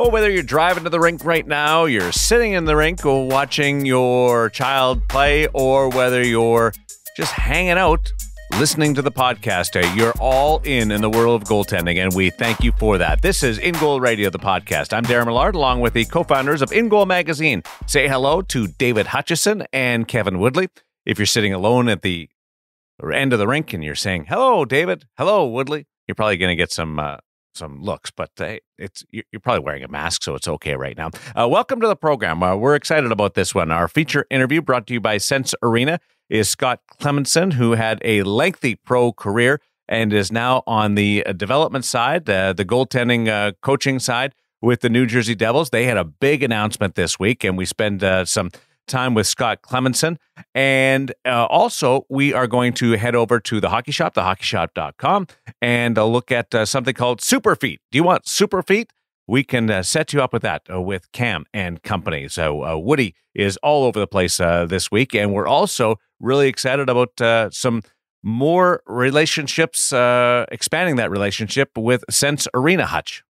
Oh, whether you're driving to the rink right now, you're sitting in the rink or watching your child play, or whether you're just hanging out listening to the podcast, you're all in the world of goaltending, and we thank you for that. This is In Goal Radio, the podcast. I'm Darren Millard, along with the co-founders of In Goal Magazine. Say hello to David Hutchison and Kevin Woodley. If you're sitting alone at the end of the rink and you're saying, hello, David, hello, Woodley, you're probably going to get some looks, but you're probably wearing a mask, so it's okay right now. Welcome to the program. We're excited about this one. Our feature interview, brought to you by Sense Arena, is Scott Clemmensen, who had a lengthy pro career and is now on the development side, the goaltending coaching side with the New Jersey Devils. They had a big announcement this week, and we spend some time with Scott Clemmensen. And also, we are going to head over to the Hockey Shop, thehockeyshop.com, and look at something called Super Feet. Do you want Super Feet? We can set you up with that with Cam and company. So Woody is all over the place this week, and we're also really excited about some more relationships, expanding that relationship with Sense Arena, Hutch.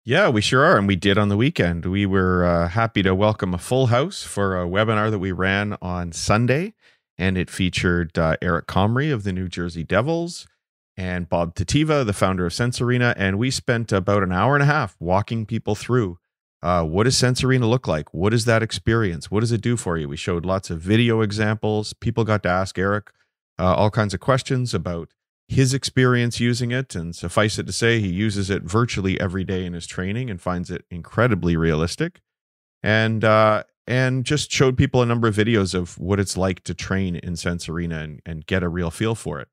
Yeah, we sure are, and we did on the weekend. We were happy to welcome a full house for a webinar that we ran on Sunday, and it featured Eric Comrie of the New Jersey Devils and Bob Tativa, the founder of Sense Arena, and we spent about an hour and a half walking people through what does Sense Arena look like? What is that experience? What does it do for you? We showed lots of video examples. People got to ask Eric all kinds of questions about his experience using it, and suffice it to say, he uses it virtually every day in his training and finds it incredibly realistic. And just showed people a number of videos of what it's like to train in Sense Arena and get a real feel for it.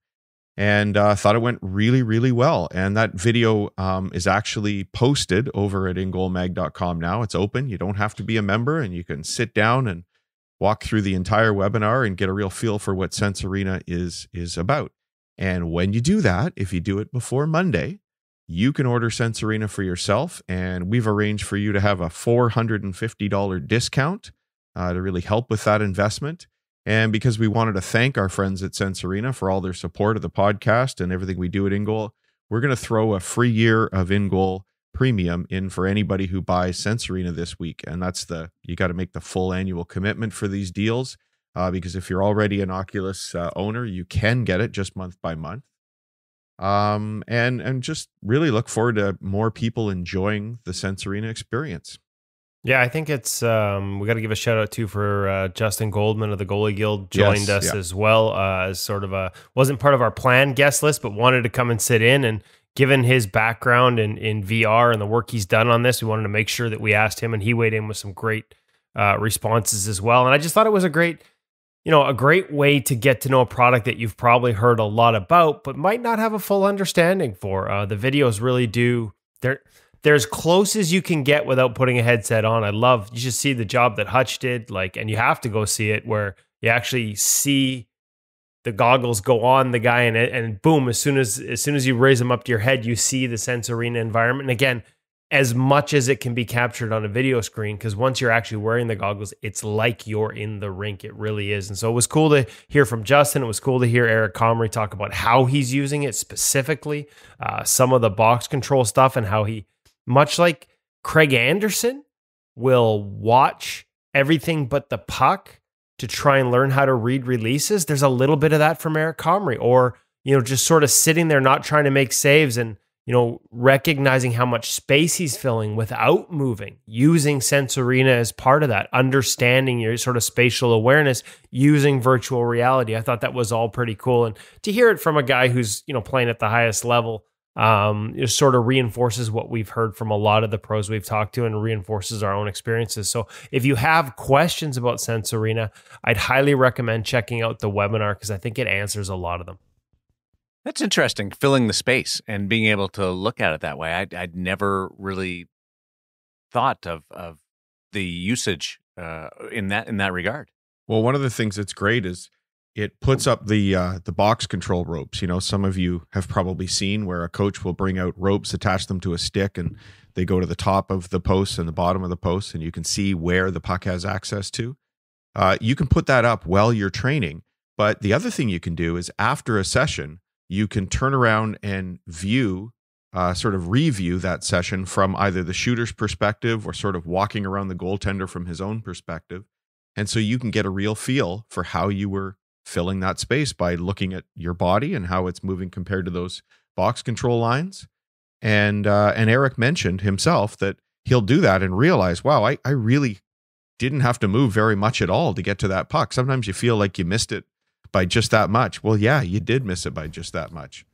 And thought it went really, really well. And that video is actually posted over at ingoalmag.com now. It's open. You don't have to be a member, and you can sit down and walk through the entire webinar and get a real feel for what Sense Arena is about. And when you do that, if you do it before Monday, you can order Sense Arena for yourself. And we've arranged for you to have a $450 discount to really help with that investment. And because we wanted to thank our friends at Sense Arena for all their support of the podcast and everything we do at InGoal, we're going to throw a free year of InGoal Premium in for anybody who buys Sense Arena this week. And that's you got to make the full annual commitment for these deals. Because if you're already an Oculus owner, you can get it just month by month. And just really look forward to more people enjoying the Sense Arena experience. Yeah, I think it's we got to give a shout out too for Justin Goldman of the Goalie Guild joined us as well as sort of wasn't part of our planned guest list, but wanted to come and sit in. And given his background in VR and the work he's done on this, we wanted to make sure that we asked him, and he weighed in with some great responses as well. And I just thought it was a great way to get to know a product that you've probably heard a lot about, but might not have a full understanding for. The videos really do. They're as close as you can get without putting a headset on. You should see the job that Hutch did, and you have to go see it, where you actually see the goggles go on the guy, and boom, as soon as you raise them up to your head, you see the Sense Arena environment. And again, as much as it can be captured on a video screen, because once you're actually wearing the goggles, it's like you're in the rink. It really is. And so it was cool to hear from Justin. It was cool to hear Eric Comrie talk about how he's using it specifically, some of the box control stuff, and how he, much like Craig Anderson, will watch everything but the puck to try and learn how to read releases. There's a little bit of that from Eric Comrie, or, just sort of sitting there, not trying to make saves and, recognizing how much space he's filling without moving, using Sense Arena as part of that, understanding your sort of spatial awareness, using virtual reality. I thought that was all pretty cool. And to hear it from a guy who's, playing at the highest level, it sort of reinforces what we've heard from a lot of the pros we've talked to, and reinforces our own experiences. So if you have questions about Sense Arena, I'd highly recommend checking out the webinar, because I think it answers a lot of them. That's interesting, filling the space and being able to look at it that way. I'd never really thought of the usage in that regard. Well, one of the things that's great is it puts up the box control ropes. Some of you have probably seen where a coach will bring out ropes, attach them to a stick, and they go to the top of the post and the bottom of the post, and you can see where the puck has access to. You can put that up while you're training. But the other thing you can do is after a session, you can turn around and view sort of review that session from either the shooter's perspective or sort of walking around the goaltender from his own perspective. And so you can get a real feel for how you were filling that space by looking at your body and how it's moving compared to those box control lines. And Eric mentioned himself that he'll do that and realize, wow, I really didn't have to move very much at all to get to that puck. Sometimes you feel like you missed it by just that much. Well, yeah, you did miss it by just that much.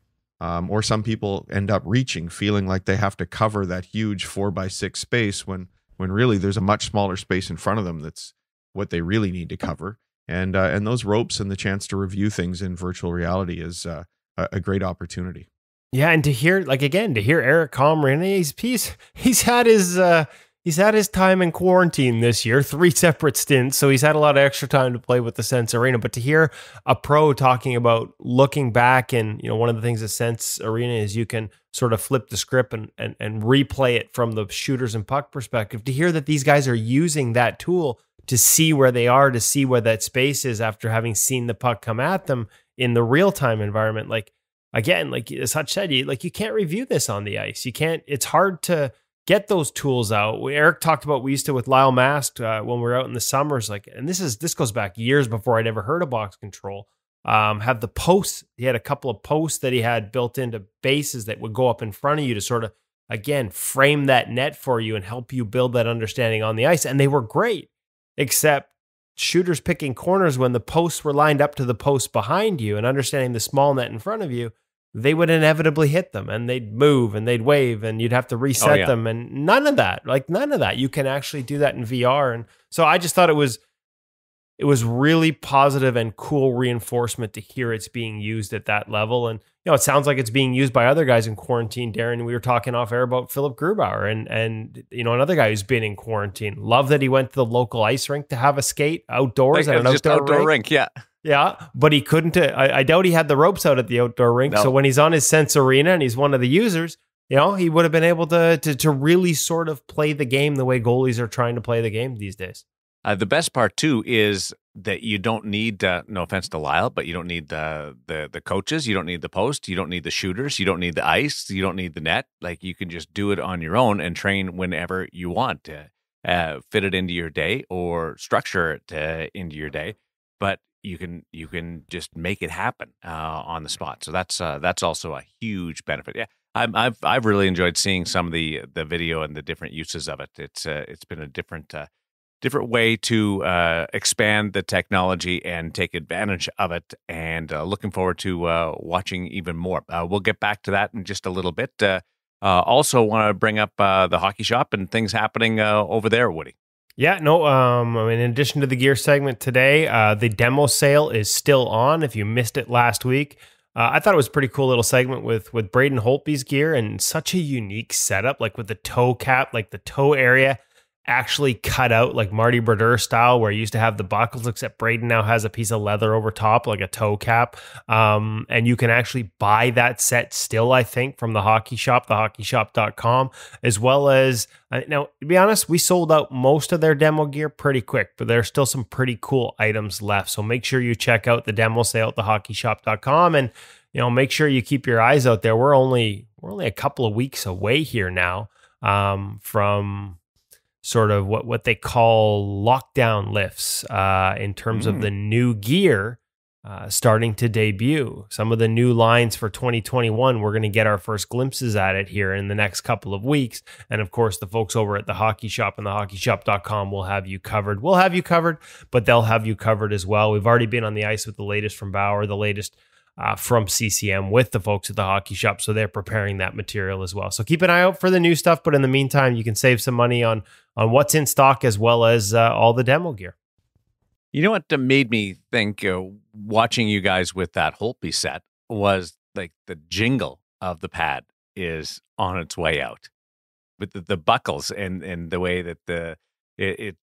Or some people end up reaching, feeling like they have to cover that huge 4x6 space when really there's a much smaller space in front of them that's what they really need to cover. And those ropes and the chance to review things in virtual reality is a great opportunity. Yeah, and to hear Eric Comrie, he's had his time in quarantine this year, 3 separate stints, so he's had a lot of extra time to play with the Sense Arena. But to hear a pro talking about looking back, and one of the things of Sense Arena is you can sort of flip the script and replay it from the shooters and puck perspective. To hear that these guys are using that tool to see where they are, to see where that space is after having seen the puck come at them in the real time environment, like. Again, like as Hutch said, you can't review this on the ice. You can't. It's hard to get those tools out. Eric talked about, we used to with Lyle Mast when we were out in the summers, and this goes back years before I'd ever heard of box control. Have the posts. He had a couple of posts that he had built into bases that would go up in front of you to sort of, again, frame that net for you and help you build that understanding on the ice. And they were great, except shooters picking corners when the posts were lined up to the posts behind you and understanding the small net in front of you, they would inevitably hit them and they'd move and they'd wave and you'd have to reset them. And none of that. You can actually do that in VR. And so I just thought it was really positive and cool reinforcement to hear it's being used at that level. And, it sounds like it's being used by other guys in quarantine. Darren, we were talking off air about Philip Grubauer and another guy who's been in quarantine. Love that he went to the local ice rink to have a skate outdoors at an outdoor rink. Yeah. Yeah, but he couldn't. I doubt he had the ropes out at the outdoor rink. No. So when he's on his Sense Arena and he's one of the users, he would have been able to really sort of play the game the way goalies are trying to play the game these days. The best part too is that you don't need, no offense to Lyle, but you don't need the coaches, you don't need the post, you don't need the shooters, you don't need the ice, you don't need the net. Like you can just do it on your own and train whenever you want to fit it into your day or structure it into your day. But you can just make it happen on the spot. So that's also a huge benefit. Yeah, I've really enjoyed seeing some of the video and the different uses of it. It's been a different way to expand the technology and take advantage of it, and looking forward to watching even more. We'll get back to that in just a little bit. Also want to bring up the hockey shop and things happening over there, Woody. Yeah, no, in addition to the gear segment today, the demo sale is still on. If you missed it last week, I thought it was a pretty cool little segment with Braden Holtby's gear, and such a unique setup, like with the toe cap, like the toe area actually cut out like Marty Brodeur style, where you used to have the buckles, except Braden now has a piece of leather over top, like a toe cap. And you can actually buy that set still, I think, from the hockey shop, thehockeyshop.com, as well as, now, to be honest, we sold out most of their demo gear pretty quick, but there's still some pretty cool items left. So make sure you check out the demo sale at thehockeyshop.com, and, make sure you keep your eyes out there. We're only a couple of weeks away here now from sort of what they call lockdown lifts in terms of the new gear starting to debut. Some of the new lines for 2021, we're going to get our first glimpses at it here in the next couple of weeks. And of course, the folks over at the Hockey Shop and thehockeyshop.com will have you covered. We'll have you covered, but they'll have you covered as well. We've already been on the ice with the latest from Bauer, the latest from CCM with the folks at the Hockey Shop. So they're preparing that material as well. So keep an eye out for the new stuff. But in the meantime, you can save some money on what's in stock, as well as all the demo gear. You know what made me think, watching you guys with that Holtby set, was like the jingle of the pad is on its way out with the buckles and the way that it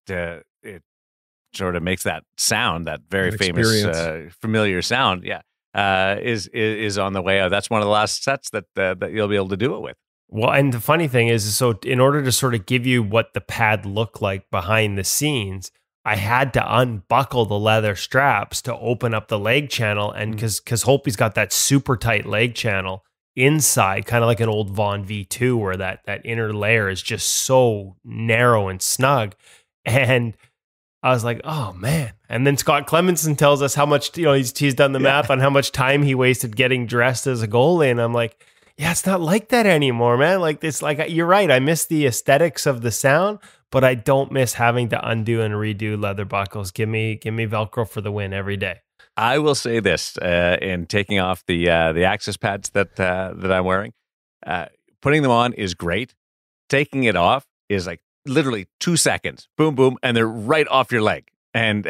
sort of makes that sound, that very famous familiar sound. Yeah. Is on the way out. That's one of the last sets that you'll be able to do it with. Well, and the funny thing is, so in order to sort of give you what the pad looked like behind the scenes, I had to unbuckle the leather straps to open up the leg channel, and because Holtby's got that super tight leg channel, inside, kind of like an old Vaughn V2, where that inner layer is just so narrow and snug. And I was like, oh man. And then Scott Clemmensen tells us how much, he's done the math on how much time he wasted getting dressed as a goalie. And I'm like, yeah, it's not like that anymore, man. Like this, like you're right. I miss the aesthetics of the sound, but I don't miss having to undo and redo leather buckles. Give me Velcro for the win every day. I will say this in taking off the access pads that I'm wearing, putting them on is great. Taking it off is like literally 2 seconds, boom, boom, and they're right off your leg. And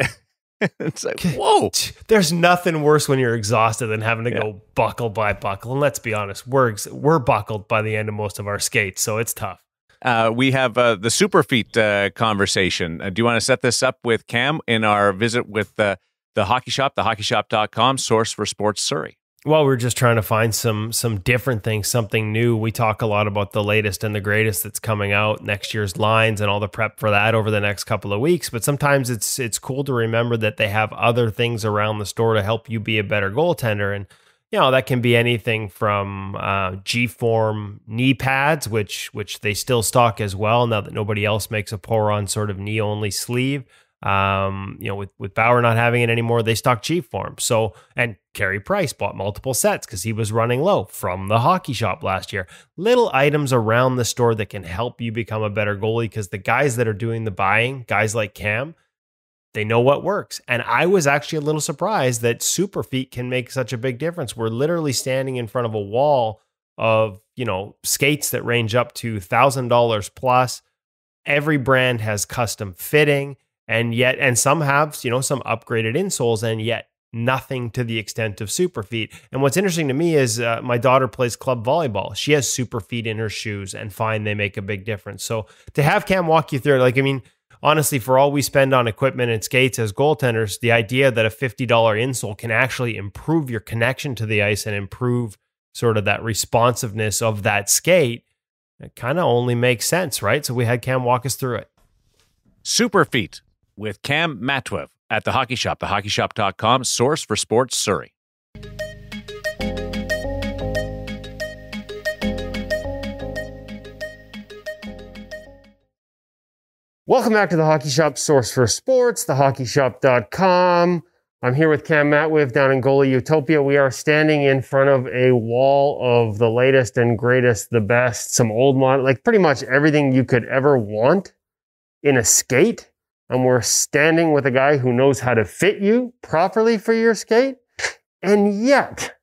it's like, whoa. There's nothing worse when you're exhausted than having to go buckle by buckle. And let's be honest, we're buckled by the end of most of our skates, so it's tough. We have the super feet conversation. Do you want to set this up with Cam in our visit with the Hockey Shop, thehockeyshop.com, source for sports Surrey? Well, we're just trying to find some different things, something new. We talk a lot about the latest and the greatest that's coming out, next year's lines and all the prep for that over the next couple of weeks. But sometimes it's cool to remember that they have other things around the store to help you be a better goaltender. And, that can be anything from G-form knee pads, which they still stock as well now that nobody else makes a pour-on sort of knee-only sleeve. With Bauer not having it anymore, they stock G-form. So, and Carey Price bought multiple sets because he was running low from the Hockey Shop last year. Little items around the store that can help you become a better goalie, because the guys that are doing the buying, guys like Cam, they know what works. And I was actually a little surprised that Super Feet can make such a big difference. We're literally standing in front of a wall of, skates that range up to $1,000 plus. Every brand has custom fitting. And some have, some upgraded insoles, and yet nothing to the extent of Super Feet. And what's interesting to me is my daughter plays club volleyball. She has Super Feet in her shoes, and find they make a big difference. So to have Cam walk you through it, honestly, for all we spend on equipment and skates as goaltenders, the idea that a $50 insole can actually improve your connection to the ice and improve sort of that responsiveness of that skate, it kind of only makes sense, right? So we had Cam walk us through it. Super Feet with Cam Matwev at the Hockey Shop, thehockeyshop.com, source for sports Surrey. Welcome back to the Hockey Shop, source for sports, thehockeyshop.com. I'm here with Cam Matwev down in Goalie Utopia. We are standing in front of a wall of the latest and greatest, the best, some old model, like pretty much everything you could ever want in a skate. And we're standing with a guy who knows how to fit you properly for your skate. And yet,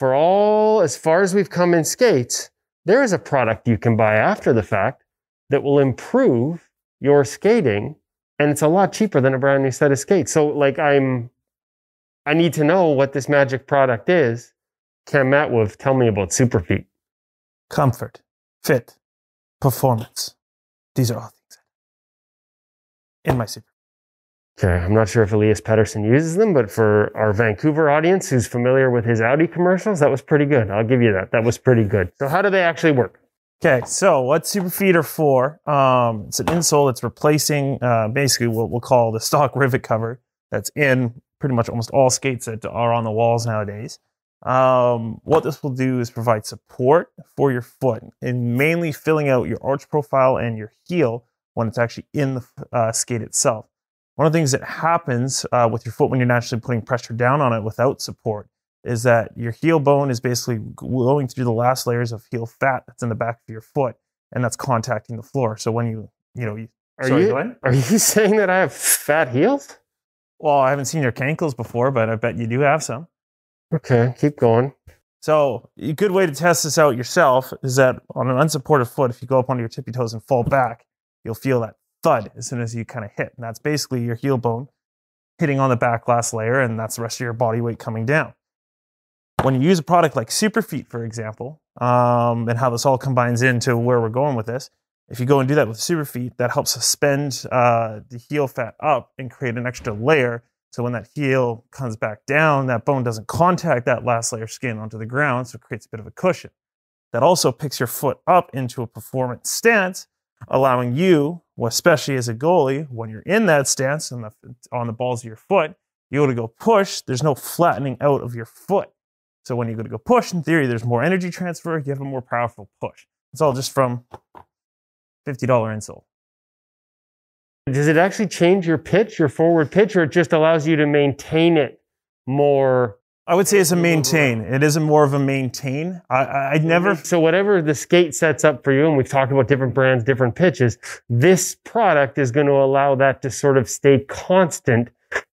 as far as we've come in skates, there is a product you can buy after the fact that will improve your skating, and it's a lot cheaper than a brand new set of skates. So I need to know what this magic product is. Cam Matwev, tell me about Super Feet. Comfort, fit, performance. These are all things in my Super. Okay, I'm not sure if Elias Pettersson uses them, but for our Vancouver audience who's familiar with his Audi commercials, that was pretty good. I'll give you that. That was pretty good. So how do they actually work? Okay, so what Super Feet are for, it's an insole that's replacing basically what we'll call the stock rivet cover that's in pretty much almost all skates that are on the walls nowadays. What this will do is provide support for your foot and mainly filling out your arch profile and your heel when it's actually in the skate itself. One of the things that happens with your foot when you're naturally putting pressure down on it without support is that your heel bone is basically going through the last layers of heel fat that's in the back of your foot, and that's contacting the floor. So when Are you saying that I have fat heels? Well, I haven't seen your cankles before, but I bet you do have some. Okay, keep going. So a good way to test this out yourself is that on an unsupported foot, if you go up onto your tippy toes and fall back, you'll feel that thud as soon as you kind of hit. And that's basically your heel bone hitting on the back last layer, and that's the rest of your body weight coming down. When you use a product like Super Feet, for example, and how this all combines into where we're going with this, if you go and do that with Super Feet, that helps suspend the heel fat up and create an extra layer. So when that heel comes back down, that bone doesn't contact that last layer of skin onto the ground, so it creates a bit of a cushion. That also picks your foot up into a performance stance, allowing you, especially as a goalie, when you're in that stance and on the balls of your foot, you're able to go push. There's no flattening out of your foot. So when you go to go push, in theory, there's more energy transfer. You have a more powerful push. It's all just from $50 insole. Does it actually change your pitch, your forward pitch, or it just allows you to maintain it more? I would say it's a maintain. It is more of a maintain. I never. So whatever the skate sets up for you, and we've talked about different brands, different pitches, this product is going to allow that to sort of stay constant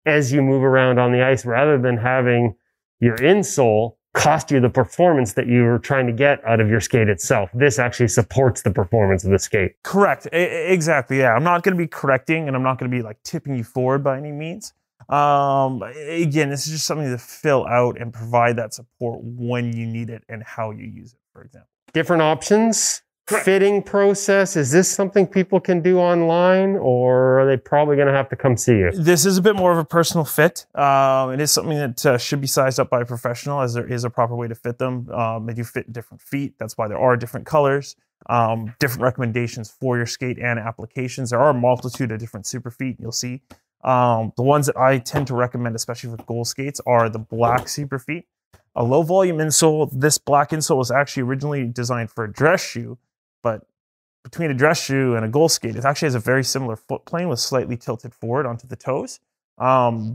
as you move around on the ice, rather than having your insole cost you the performance that you were trying to get out of your skate itself. This actually supports the performance of the skate. Correct. Exactly. Yeah. I'm not going to be correcting, and I'm not going to be like tipping you forward by any means. Again, this is just something to fill out and provide that support when you need it and how you use it, for example. Different options. Correct. Fitting process. Is this something people can do online, or are they probably going to have to come see you? This is a bit more of a personal fit. It is something that should be sized up by a professional, as there is a proper way to fit them. They do fit different feet. That's why there are different colors, different recommendations for your skate and applications. There are a multitude of different super feet you'll see. The ones that I tend to recommend, especially for goal skates, are the black super feet. A low volume insole. This black insole was actually originally designed for a dress shoe, but between a dress shoe and a goal skate, it actually has a very similar foot plane with slightly tilted forward onto the toes.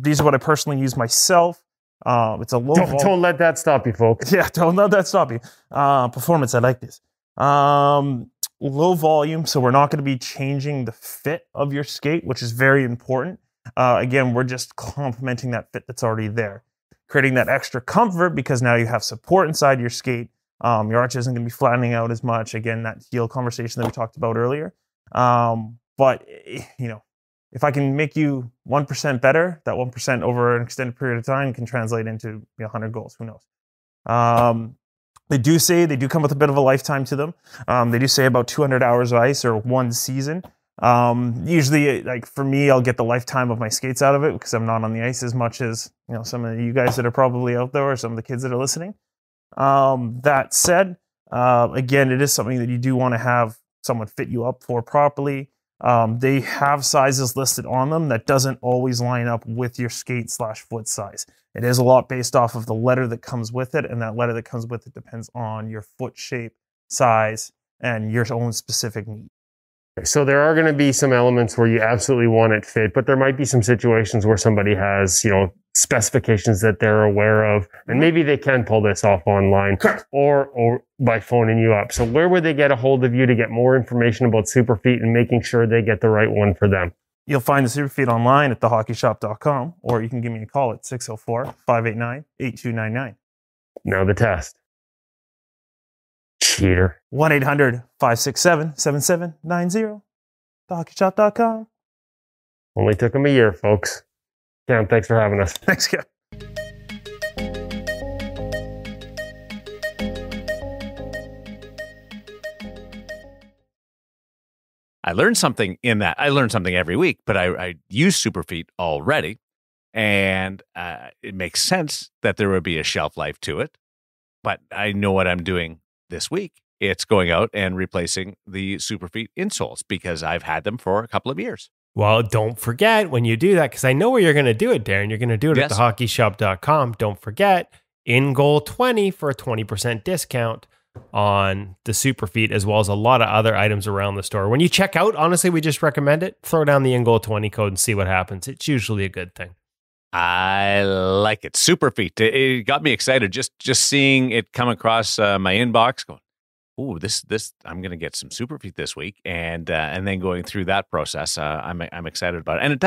These are what I personally use myself. It's a low volume. Don't let that stop you, folks. Yeah, don't let that stop you. Performance, I like this. Low volume, so we're not going to be changing the fit of your skate, which is very important. Again, we're just complementing that fit that's already there, creating that extra comfort because now you have support inside your skate. Your arch isn't going to be flattening out as much. Again, that heel conversation that we talked about earlier. But you know, if I can make you 1% better, that 1% over an extended period of time can translate into 100 goals. Who knows? They do come with a bit of a lifetime to them. They do say about 200 hours of ice or 1 season. Usually, like for me, I'll get the lifetime of my skates out of it because I'm not on the ice as much as some of you guys that are probably out there or some of the kids that are listening. That said, again, it is something that you do want to have someone fit you up for properly. They have sizes listed on them that doesn't always line up with your skate/foot size. It is a lot based off of the letter that comes with it, and that letter that comes with it depends on your foot shape, size, and your own specific need. So there are going to be some elements where you absolutely want it fit, but there might be some situations where somebody has, specifications that they're aware of, and maybe they can pull this off online or by phoning you up. So where would they get a hold of you to get more information about Superfeet and making sure they get the right one for them? You'll find the Superfeet online at thehockeyshop.com, or you can give me a call at 604-589-8299. Now the test. Cheater. 1-800-567-7790. Thehockeyshop.com. Only took them a year, folks. Cam, thanks for having us. Thanks, Cam. I learned something in that. I learned something every week, but I use Superfeet already, and it makes sense that there would be a shelf life to it. But I know what I'm doing this week. It's going out and replacing the Superfeet insoles because I've had them for a couple of years. Well, don't forget when you do that, because I know where you're going to do it, Darren. You're going to do it at thehockeyshop.com. Don't forget, in goal 20 for a 20% discount on the Superfeet, as well as a lot of other items around the store. When you check out, honestly, we just recommend it. Throw down the in goal 20 code and see what happens. It's usually a good thing. I like it. Superfeet. It got me excited just seeing it come across my inbox going, ooh, this I'm going to get some Superfeet this week, and then going through that process, I'm excited about it, and it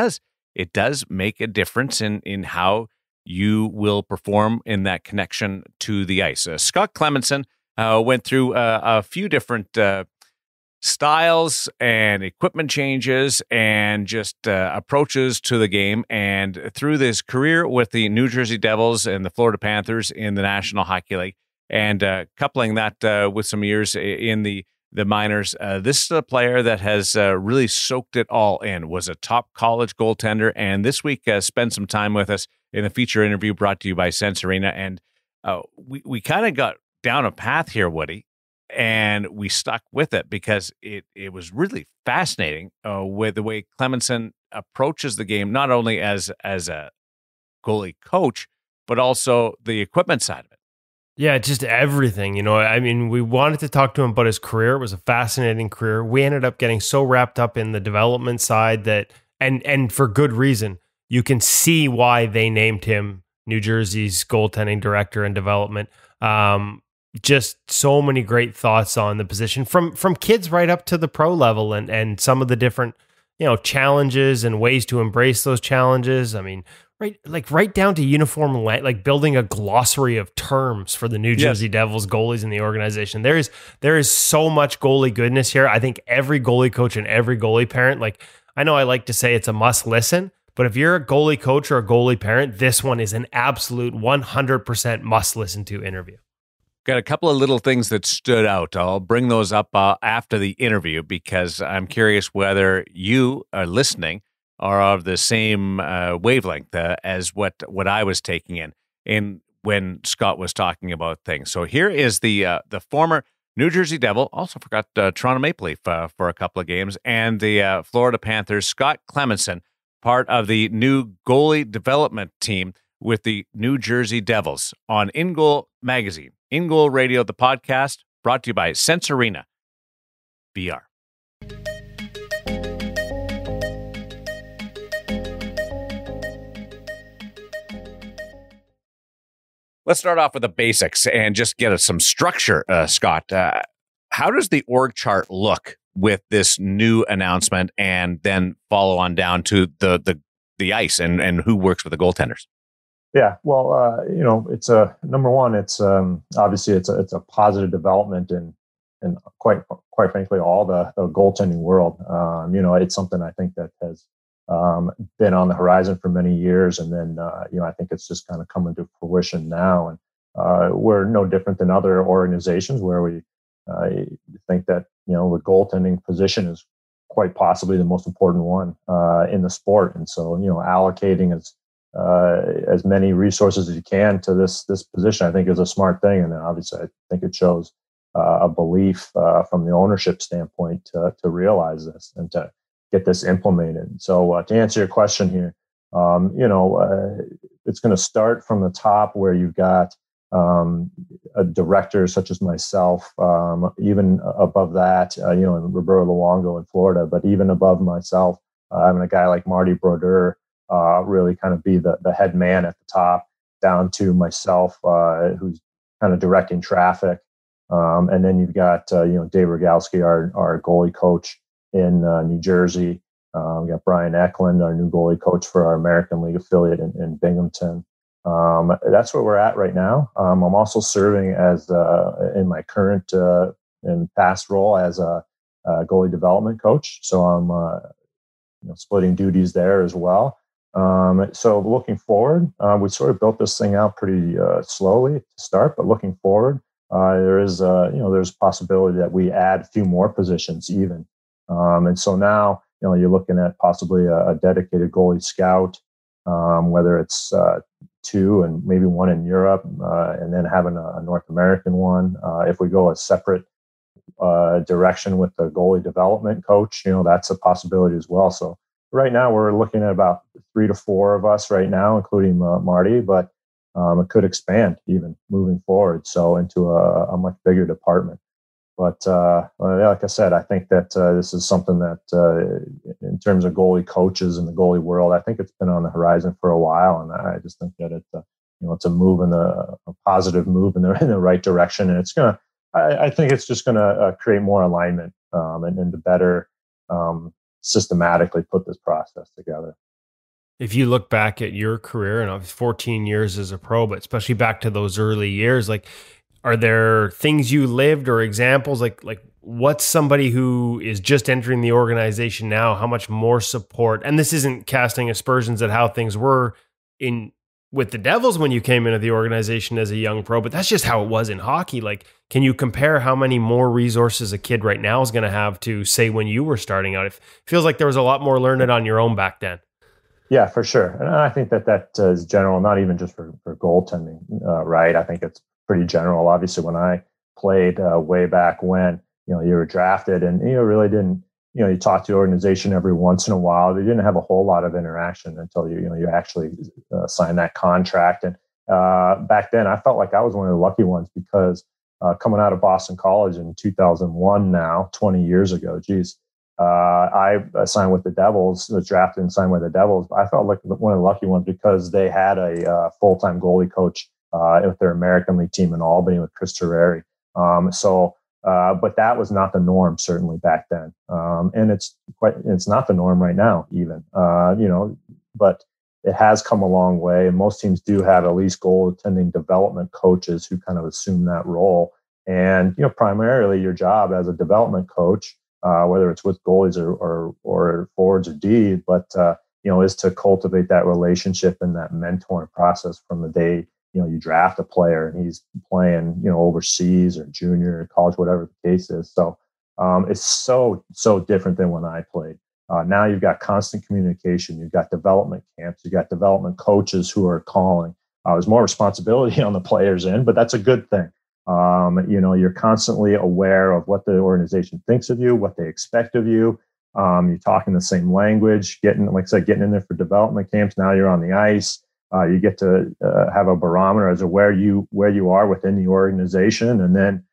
does make a difference in how you will perform in that connection to the ice. Scott Clemmensen went through a few different styles and equipment changes and just approaches to the game, and through this career with the New Jersey Devils and the Florida Panthers in the National Hockey League. And coupling that with some years in the minors, this is a player that has really soaked it all in, was a top college goaltender, and this week spent some time with us in a feature interview brought to you by Sense Arena. And we kind of got down a path here, Woody, and we stuck with it because it was really fascinating with the way Clemmensen approaches the game, not only as a goalie coach, but also the equipment side of it. Yeah, just everything. I mean, we wanted to talk to him about his career. It was a fascinating career. We ended up getting so wrapped up in the development side that, and for good reason, you can see why they named him New Jersey's goaltending director and development. Just so many great thoughts on the position from kids right up to the pro level, and some of the different challenges and ways to embrace those challenges. I mean, right down to uniform, like building a glossary of terms for the New Jersey Devils goalies in the organization. There is so much goalie goodness here. I think every goalie coach and every goalie parent, like, I know I like to say it's a must listen, but if you're a goalie coach or a goalie parent, this one is an absolute 100% must listen to interview. Got a couple of little things that stood out. I'll bring those up after the interview because I'm curious whether you are listening are of the same wavelength as what I was taking in when Scott was talking about things. So here is the former New Jersey Devil, also forgot Toronto Maple Leaf for a couple of games, and the Florida Panthers, Scott Clemmensen, part of the new goalie development team with the New Jersey Devils on In Goal Magazine, In Goal Radio, the podcast, brought to you by Sensorina VR. Let's start off with the basics and just get some structure, Scott. How does the org chart look with this new announcement, and then follow on down to the ice and who works with the goaltenders? Yeah, well, it's number one. It's obviously it's a positive development in quite frankly all the goaltending world. It's something I think that has been on the horizon for many years, and then I think it's just kind of coming to fruition now. And we're no different than other organizations where we think that the goaltending position is quite possibly the most important one in the sport, and so allocating as many resources as you can to this position, I think, is a smart thing. And then obviously, I think it shows a belief from the ownership standpoint to realize this and to get this implemented. So to answer your question here, it's going to start from the top where you've got a director such as myself, even above that, and Roberto Luongo in Florida, but even above myself, having a guy like Marty Brodeur really kind of be the head man at the top, down to myself, who's kind of directing traffic. And then you've got, Dave Rogalski, our goalie coach in New Jersey. We got Brian Eklund, our new goalie coach for our American League affiliate in Binghamton. That's where we're at right now. I'm also serving as in my current and past role as a goalie development coach. So I'm splitting duties there as well. So looking forward, we sort of built this thing out pretty slowly to start, but looking forward, there's a possibility that we add a few more positions even. And so now, you're looking at possibly a dedicated goalie scout, whether it's two and maybe one in Europe, and then having a North American one. If we go a separate direction with the goalie development coach, that's a possibility as well. So right now we're looking at about 3 to 4 of us right now, including Marty, but it could expand even moving forward. So into a much bigger department. But like I said, I think that this is something that in terms of goalie coaches in the goalie world, I think it's been on the horizon for a while. And I just think that it's a move a positive move in the right direction. And it's I think it's just going to create more alignment and to better systematically put this process together. If you look back at your career, and I was 14 years as a pro, but especially back to those early years, like, are there things you lived or examples like what's somebody who is just entering the organization now, how much more support? And this isn't casting aspersions at how things were with the Devils when you came into the organization as a young pro, but that's just how it was in hockey. Like, can you compare how many more resources a kid right now is going to have to, say, when you were starting out? It feels like there was a lot more learned on your own back then. Yeah, for sure. And I think that is general, not even just for goaltending, right? I think it's pretty general. Obviously, when I played way back when, you were drafted and you really didn't, you talk to the organization every once in a while. They didn't have a whole lot of interaction until you actually sign that contract. And back then I felt like I was one of the lucky ones because coming out of Boston College in 2001 now, 20 years ago, geez, I signed with the Devils, was drafted and signed with the Devils. I felt like one of the lucky ones because they had a full-time goalie coach with their American League team in Albany with Chris Terreri. But that was not the norm, certainly back then. And it's not the norm right now, even, but it has come a long way. And most teams do have at least goaltending development coaches who kind of assume that role. And, primarily your job as a development coach, whether it's with goalies or forwards or D, but, is to cultivate that relationship and that mentoring process from the day, you draft a player and he's playing, overseas or junior or college, whatever the case is. So it's so different than when I played. Now you've got constant communication. You've got development camps. You've got development coaches who are calling. There's more responsibility on the players' end, but that's a good thing. You're constantly aware of what the organization thinks of you, what they expect of you. You're talking the same language, getting in there for development camps. Now you're on the ice. You get to have a barometer as to where you are within the organization. And then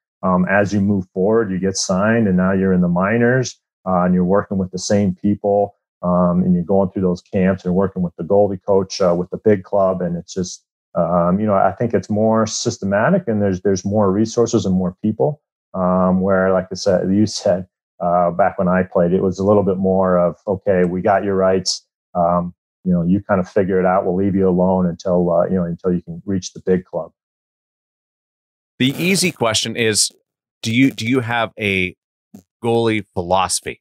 as you move forward, you get signed and now you're in the minors and you're working with the same people and you're going through those camps and working with the goalie coach with the big club. And it's just, I think it's more systematic and there's more resources and more people where, like you said, back when I played, it was a little bit more of, okay, we got your rights. You kind of figure it out. We'll leave you alone until you can reach the big club. The easy question is, do you have a goalie philosophy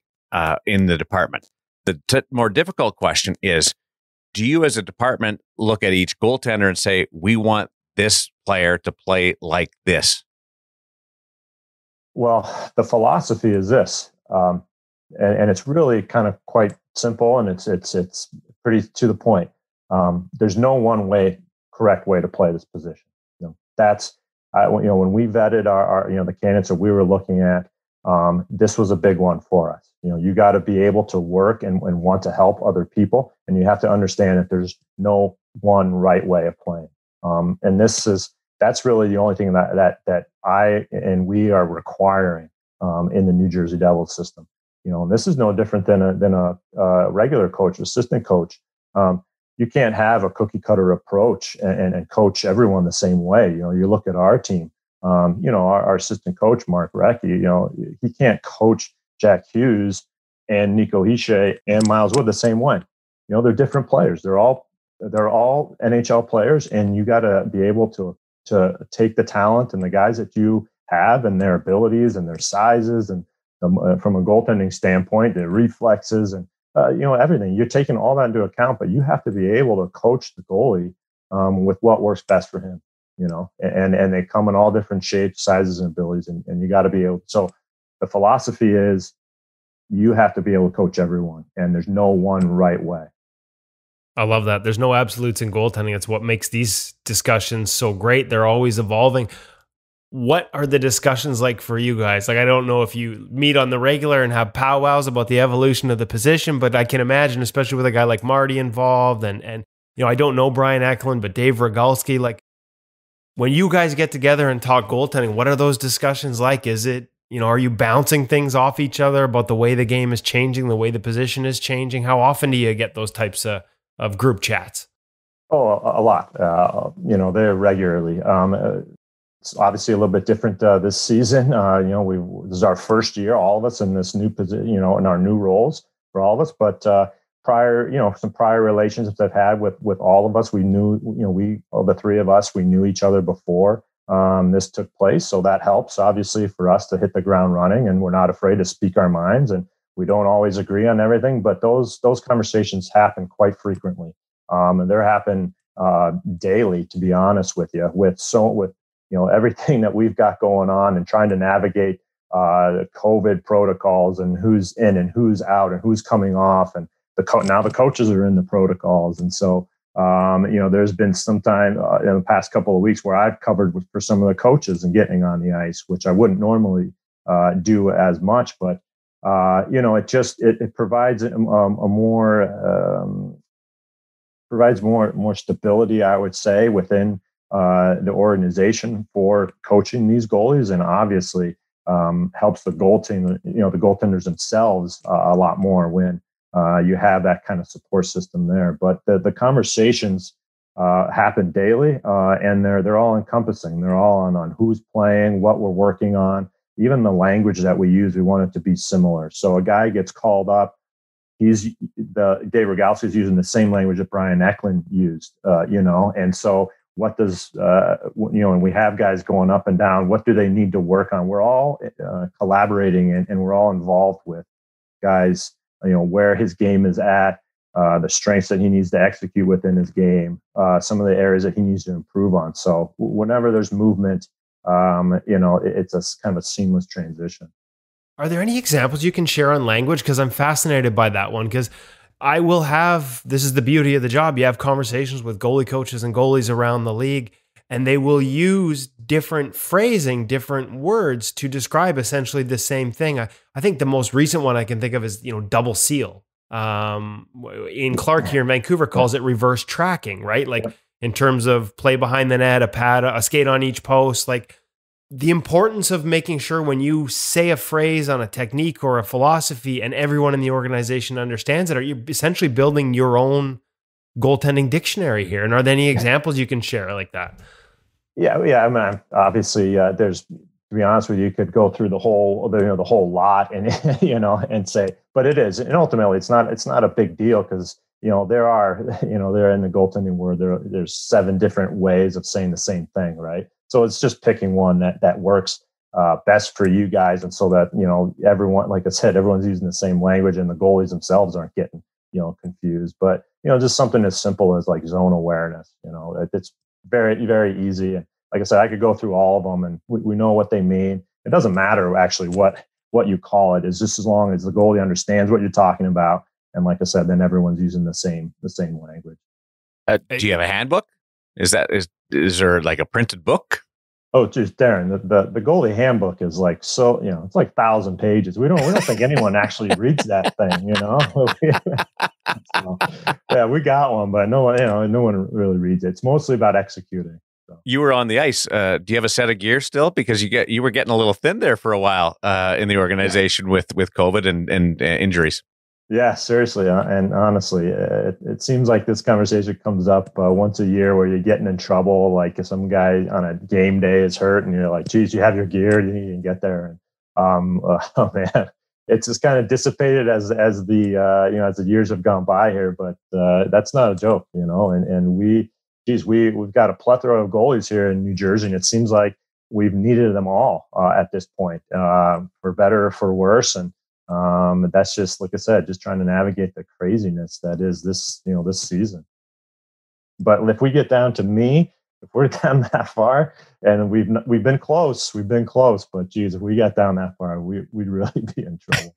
in the department? The more difficult question is, do you as a department look at each goaltender and say, we want this player to play like this? Well, the philosophy is this, and it's really kind of quite simple, and it's pretty to the point. There's no one correct way to play this position. When we vetted our the candidates that we were looking at, this was a big one for us. You got to be able to work and want to help other people, and you have to understand that there's no one right way of playing. And that's really the only thing that I and we are requiring in the New Jersey Devils system. And this is no different than a regular coach, assistant coach. You can't have a cookie cutter approach and coach everyone the same way. You look at our team. Our assistant coach Mark Recchi. He can't coach Jack Hughes and Nico Hischier and Miles Wood the same way. They're different players. They're all NHL players, and you got to be able to take the talent and the guys that you have and their abilities and their sizes and from a goaltending standpoint, the reflexes and everything. You're taking all that into account, but you have to be able to coach the goalie with what works best for him. And they come in all different shapes, sizes, and abilities, and you got to be able. So the philosophy is you have to be able to coach everyone, and there's no one right way. I love that. There's no absolutes in goaltending. It's what makes these discussions so great. They're always evolving. What are the discussions like for you guys? Like, I don't know if you meet on the regular and have powwows about the evolution of the position, but I can imagine, especially with a guy like Marty involved, and I don't know Brian Eklund, but Dave Rogalski, like, when you guys get together and talk goaltending, what are those discussions like? Is it, are you bouncing things off each other about the way the game is changing, the way the position is changing? How often do you get those types of group chats? Oh, a lot. They're regularly. It's obviously a little bit different this season. This is our first year, all of us in this new position, in our new roles for all of us. But some prior relationships I've had with all of us, we knew, the three of us, we knew each other before this took place. So that helps, obviously, for us to hit the ground running, and we're not afraid to speak our minds. And we don't always agree on everything, but those conversations happen quite frequently, and they happen daily. To be honest with you, with everything that we've got going on and trying to navigate the COVID protocols and who's in and who's out and who's coming off, and now the coaches are in the protocols, and so there's been some time in the past couple of weeks where I've covered for some of the coaches and getting on the ice, which I wouldn't normally do as much, but it provides more stability, I would say, within the organization for coaching these goalies, and obviously helps the goaltending, the goaltenders themselves a lot more when you have that kind of support system there. But the conversations happen daily, and they're all encompassing. They're all on who's playing, what we're working on, even the language that we use. We want it to be similar. So a guy gets called up. Dave Rogalski is using the same language that Brian Eklund used, and so what does, and we have guys going up and down, what do they need to work on? We're all collaborating and we're all involved with guys, where his game is at, the strengths that he needs to execute within his game, some of the areas that he needs to improve on. So whenever there's movement, it's a kind of a seamless transition. Are there any examples you can share on language? Because I'm fascinated by that one. Because this is the beauty of the job. You have conversations with goalie coaches and goalies around the league, and they will use different phrasing, different words to describe essentially the same thing. I think the most recent one I can think of is, double seal. In Clark here in Vancouver calls it reverse tracking, right? Like in terms of play behind the net, a pad, a skate on each post, like the importance of making sure when you say a phrase on a technique or a philosophy and everyone in the organization understands it, are you essentially building your own goaltending dictionary here? And are there any examples you can share like that? Yeah. I mean, obviously, there's, to be honest with you, you could go through the whole lot and, and say, but it is, and ultimately it's not a big deal because, they're in the goaltending world, there's 7 different ways of saying the same thing. Right. So it's just picking one that works best for you guys. And so that, everyone, like I said, everyone's using the same language and the goalies themselves aren't getting, confused. But, just something as simple as like zone awareness, it's very, very easy. And like I said, I could go through all of them and we know what they mean. It doesn't matter actually what you call it, is just as long as the goalie understands what you're talking about. And like I said, then everyone's using the same language. Do you have a handbook? Is there like a printed book? Oh, geez, Darren, the goalie handbook is like, so, it's like 1,000 pages. We don't think anyone actually reads that thing, So, yeah, we got one, but no one really reads it. It's mostly about executing. So. You were on the ice. Do you have a set of gear still? Because you were getting a little thin there for a while in the organization with COVID and injuries. Yeah, seriously. And honestly, it seems like this conversation comes up once a year where you're getting in trouble. Like if some guy on a game day is hurt and you're like, geez, you have your gear, you can get there. And oh man, it's just kind of dissipated as the years have gone by here. But that's not a joke, and we've got a plethora of goalies here in New Jersey. And it seems like we've needed them all at this point, for better or for worse. And that's just, like I said, just trying to navigate the craziness that is this season. But if we get down to me, if we're down that far, and we've been close, but geez, if we got down that far, we'd really be in trouble.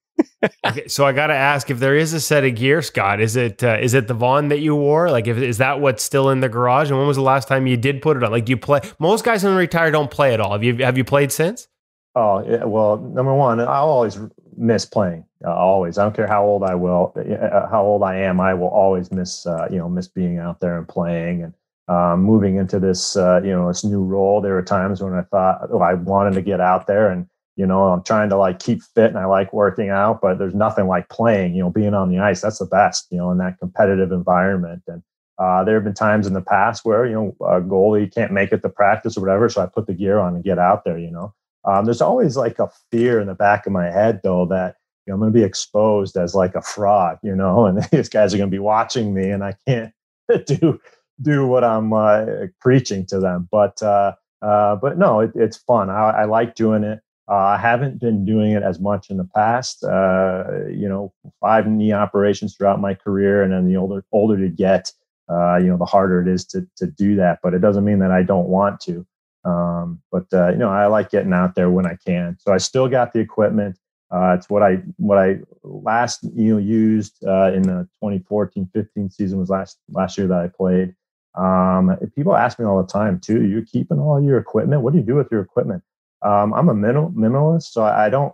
Okay, so I got to ask, if there is a set of gear, Scott, is it the Vaughn that you wore? Like, is that what's still in the garage? And when was the last time you did put it on? Like, do you play? Most guys when they retire don't play at all. Have you played since? Oh, yeah, well, number one, I'll always miss playing. Always. I don't care how old I am. I will always miss being out there and playing. And moving into this, this new role, there were times when I thought, I wanted to get out there and, I'm trying to like keep fit and I like working out, but there's nothing like playing, being on the ice. That's the best, in that competitive environment. And there have been times in the past where, a goalie can't make it to practice or whatever. So I put the gear on and get out there, There's always like a fear in the back of my head, though, that I'm going to be exposed as like a fraud, and these guys are going to be watching me, and I can't do what I'm preaching to them. But no, it's fun. I like doing it. I haven't been doing it as much in the past. 5 knee operations throughout my career, and then the older you get, the harder it is to do that. But it doesn't mean that I don't want to. I like getting out there when I can. So I still got the equipment. It's what I last used in the 2014-15 season was last year that I played. People ask me all the time too, you're keeping all your equipment? What do you do with your equipment? I'm a minimalist, so I don't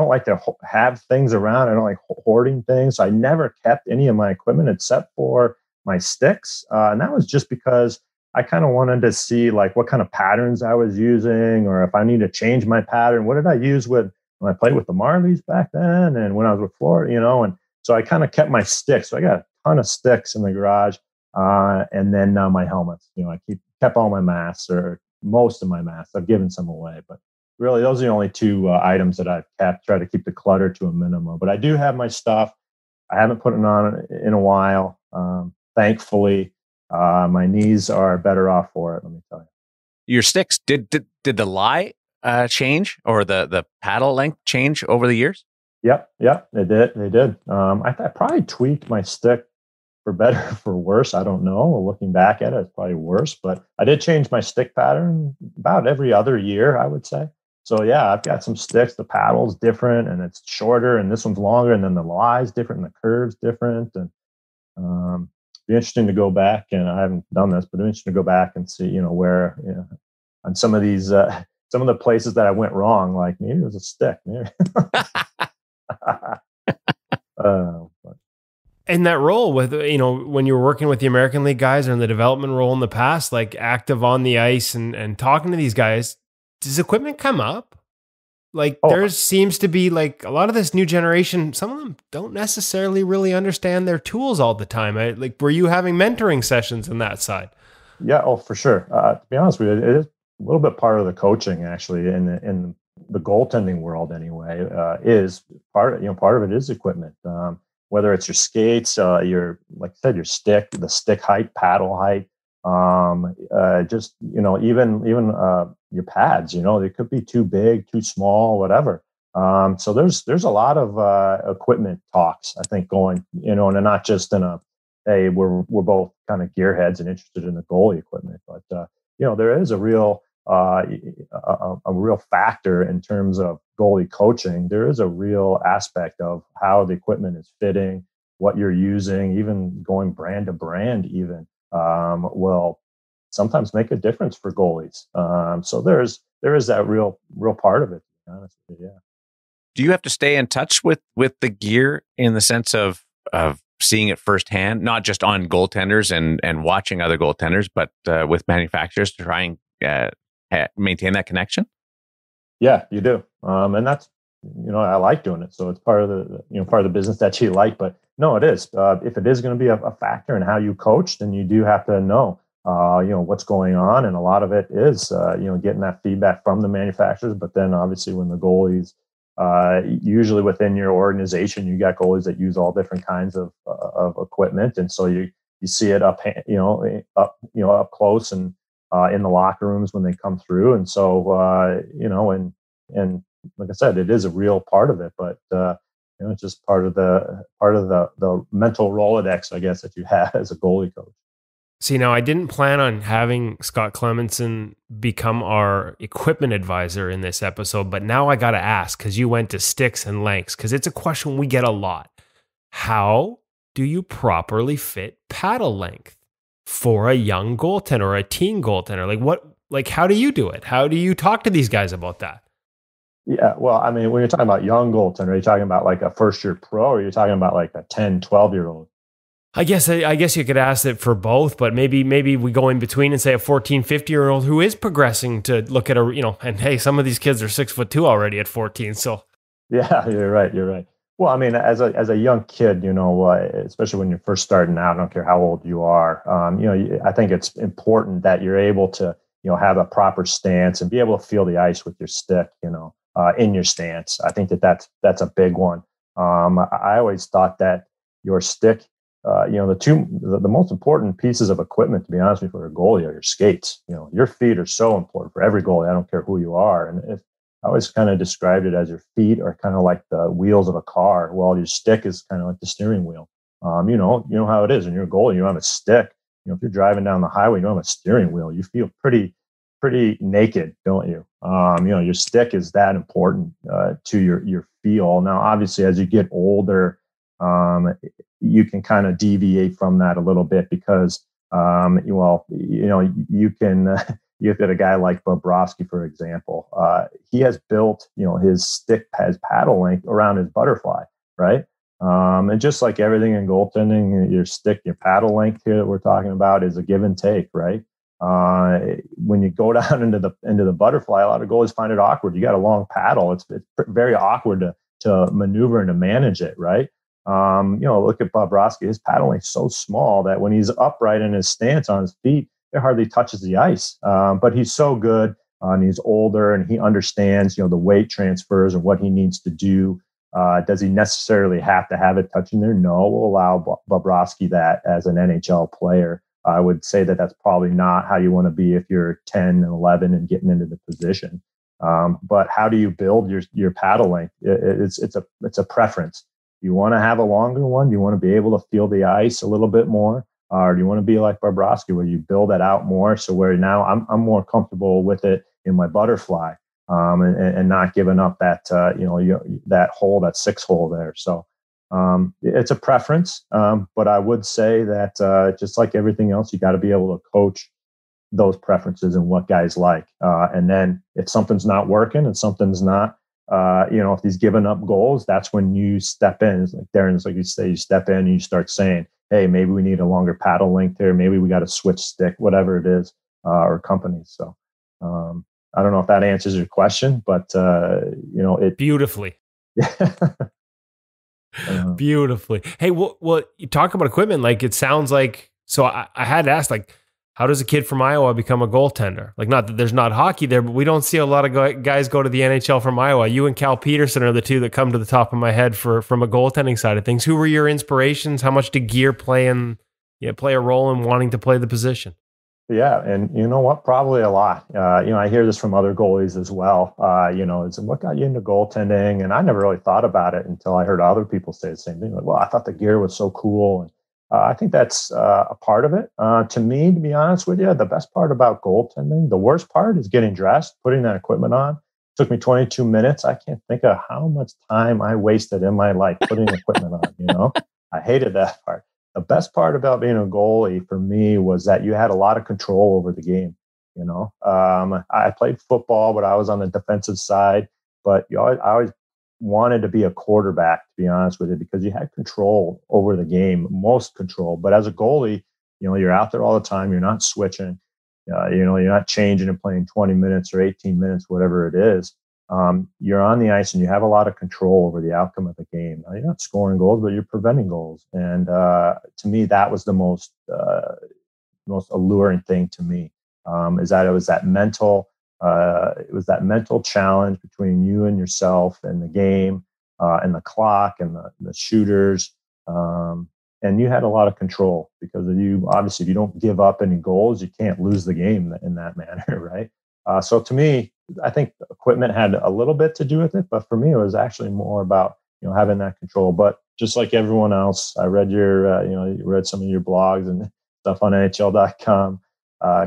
like to have things around. I don't like hoarding things. So I never kept any of my equipment except for my sticks. And that was just because I kind of wanted to see like what kind of patterns I was using, or if I need to change my pattern. What did I use when I played with the Marlies back then, and when I was with Florida, and so I kind of kept my sticks. So I got a ton of sticks in the garage, and then my helmets. I kept all my masks, or most of my masks. I've given some away, but really those are the only two items that I've kept. Try to keep the clutter to a minimum. But I do have my stuff. I haven't put it on in a while. Thankfully, my knees are better off for it. Let me tell you. Your sticks, did the lie change, or the paddle length change over the years? Yep, they did. I probably tweaked my stick for better or for worse. I don't know. Looking back at it, it's probably worse. But I did change my stick pattern about every other year, I would say. So yeah, I've got some sticks. The paddle's different, and it's shorter, and this one's longer, and then the lie's different, and the curve's different, and be interesting to go back. And I haven't done this, but it'd be interesting to go back and see, where on some of these, some of the places that I went wrong, like maybe it was a stick. Maybe. In that role with, when you were working with the American League guys or in the development role in the past, like active on the ice and talking to these guys, does equipment come up? Like there seems to be like a lot of this new generation, some of them don't necessarily really understand their tools all the time. Were you having mentoring sessions in that side? Yeah. Oh, for sure. To be honest with you, it is a little bit part of the coaching actually in the goaltending world anyway, is part of it is equipment. Whether it's your skates, your, like I said, your stick, the stick height, paddle height, just, even your pads, they could be too big, too small, whatever. So there's a lot of equipment talks, I think, going, and not just in hey, we're both kind of gearheads and interested in the goalie equipment, but there is a real factor in terms of goalie coaching. There is a real aspect of how the equipment is fitting, what you're using, even going brand to brand, even will sometimes make a difference for goalies. So there is that real part of it, to be honest with you. Yeah. Do you have to stay in touch with the gear in the sense of seeing it firsthand, not just on goaltenders and watching other goaltenders, but with manufacturers to try and maintain that connection? Yeah, you do. And that's, I like doing it. So it's part of the business that you like, but no, it is. If it is going to be a factor in how you coach, then you do have to know, what's going on. And a lot of it is, getting that feedback from the manufacturers, but then obviously when the goalies, usually within your organization, you got goalies that use all different kinds of equipment. And so you see it up close and, in the locker rooms when they come through. And so, and like I said, it is a real part of it, but, it's just part of the mental Rolodex, I guess, that you have as a goalie coach. See, now I didn't plan on having Scott Clemmensen become our equipment advisor in this episode, but now I got to ask, because you went to sticks and lengths, because it's a question we get a lot. How do you properly fit paddle length for a young goaltender or a teen goaltender? How do you do it? How do you talk to these guys about that? Yeah, well, I mean, when you're talking about young goaltender, are you talking about like a first-year pro, or are you talking about like a 10, 12-year-old? I guess you could ask it for both, but maybe we go in between and say a 14, 50-year-old who is progressing to look at and hey, some of these kids are 6'2" already at 14. So yeah, you're right. Well, I mean, as a young kid, especially when you're first starting out, I don't care how old you are, I think it's important that you're able to, have a proper stance and be able to feel the ice with your stick, in your stance. I think that's a big one. I always thought that your stick, the most important pieces of equipment, to be honest with you, for a goalie are your skates. Your feet are so important for every goalie. I don't care who you are. And I always kind of described it as your feet are kind of like the wheels of a car, while your stick is kind of like the steering wheel. You know how it is when you're a goalie. You don't have a stick. If you're driving down the highway, you don't have a steering wheel. You feel pretty naked, don't you? Your stick is that important to your feel. Now, obviously, as you get older, you can kind of deviate from that a little bit because, you can. You look at a guy like Bobrovsky, for example. He has built, his stick has paddle length around his butterfly, right? And just like everything in goaltending, your stick, your paddle length here that we're talking about is a give and take, right? When you go down into the butterfly, a lot of goalies find it awkward. You got a long paddle. It's very awkward to maneuver and to manage it, right? Look at Bobrovsky. His paddling is so small that when he's upright in his stance on his feet, it hardly touches the ice. But he's so good, and he's older, and he understands, the weight transfers and what he needs to do. Does he necessarily have to have it touching there? No, we'll allow Bobrovsky that as an NHL player. I would say that that's probably not how you want to be if you're 10 and 11 and getting into the position. But how do you build your paddle length? It's a preference. You want to have a longer one? Do you want to be able to feel the ice a little bit more? Or do you want to be like Bobrovsky, where you build that out more? So where now I'm more comfortable with it in my butterfly, and not giving up that that hole, that 6 hole there. So it's a preference, but I would say that just like everything else, you got to be able to coach those preferences and what guys like. And then if something's not working and something's not, if he's giving up goals, that's when you step in. It's like Darren's, like you say, you step in and you start saying, hey, maybe we need a longer paddle length here. Maybe we got to switch stick, whatever it is, or companies. So I don't know if that answers your question, but it beautifully. Beautifully. Hey, well, you talk about equipment. Like, it sounds like, so I had asked, like, how does a kid from Iowa become a goaltender? Like, not that there's not hockey there, but we don't see a lot of guys go to the NHL from Iowa. You and Cal Peterson are the two that come to the top of my head from a goaltending side of things. Who were your inspirations? How much did gear play a role in wanting to play the position? Yeah, and you know what? Probably a lot. I hear this from other goalies as well. It's what got you into goaltending, and I never really thought about it until I heard other people say the same thing. Like, well, I thought the gear was so cool, and I think that's a part of it. To me, to be honest with you, the best part about goaltending, the worst part is getting dressed, putting that equipment on. It took me 22 minutes. I can't think of how much time I wasted in my life putting equipment on. I hated that part. The best part about being a goalie for me was that you had a lot of control over the game. I played football, but I was on the defensive side. But I always wanted to be a quarterback, to be honest with you, because you had control over the game, most control. But as a goalie, you're out there all the time. You're not switching. You're not changing and playing 20 minutes or 18 minutes, whatever it is. You're on the ice and you have a lot of control over the outcome of the game. You're not scoring goals, but you're preventing goals. And to me, that was the most alluring thing to me, is that it was that mental challenge between you and yourself and the game, and the clock and the shooters. And you had a lot of control because obviously, if you don't give up any goals, you can't lose the game in that manner, right? So to me, I think equipment had a little bit to do with it, but for me, it was actually more about having that control. But just like everyone else, I read you read some of your blogs and stuff on NHL.com,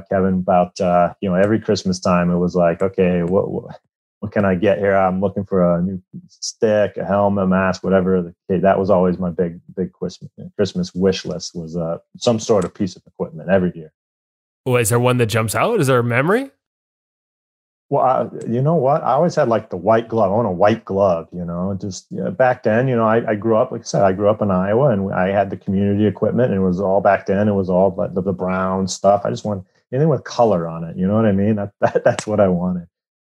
Kevin, about every Christmas time it was like, okay, what can I get here? I'm looking for a new stick, a helmet, a mask, whatever. That was always my big Christmas wish list, was some sort of piece of equipment every year. Well, is there one that jumps out? Is there a memory? Well, you know what? I always had like the white glove. I want a white glove, back then, I grew up, like I said, I grew up in Iowa, and I had the community equipment, and it was all back then. It was all the brown stuff. I just want anything with color on it. You know what I mean? That's what I wanted.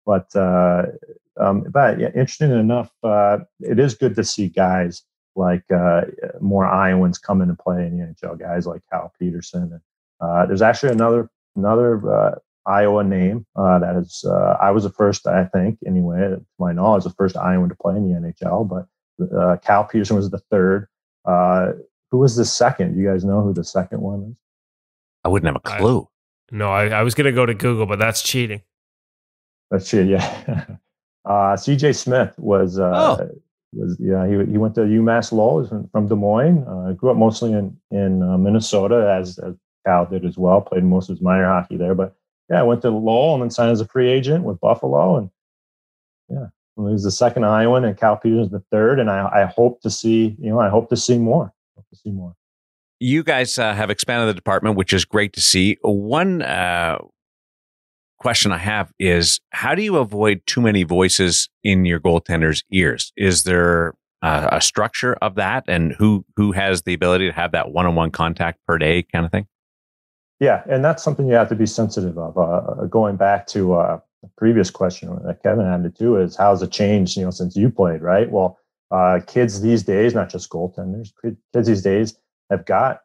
But yeah, interesting enough, it is good to see guys like more Iowans come in and play in the NHL, guys like Cal Peterson. And there's actually another Iowa name that is, I was the first, I think, anyway, to my knowledge, the first Iowan to play in the NHL, but Cal Peterson was the third. Who was the second? You guys know who the second one is? I wouldn't have a clue. I was going to go to Google, but that's cheating. That's true, yeah. CJ Smith was he went to UMass Lowell. He's from Des Moines. Grew up mostly in Minnesota, as Cal did as well. Played most of his minor hockey there, but yeah, I went to Lowell and then signed as a free agent with Buffalo, and yeah, he was the second Iowan, and Cal Peterson's the third. And I hope to see more. Hope to see more. You guys have expanded the department, which is great to see. One question I have is, how do you avoid too many voices in your goaltender's ears? Is there a structure of that, and who has the ability to have that one-on-one contact per day kind of thing? Yeah, and that's something you have to be sensitive of. Going back to the previous question that Kevin had too, is how's it changed, since you played, right? Well, kids these days, not just goaltenders, kids these days have got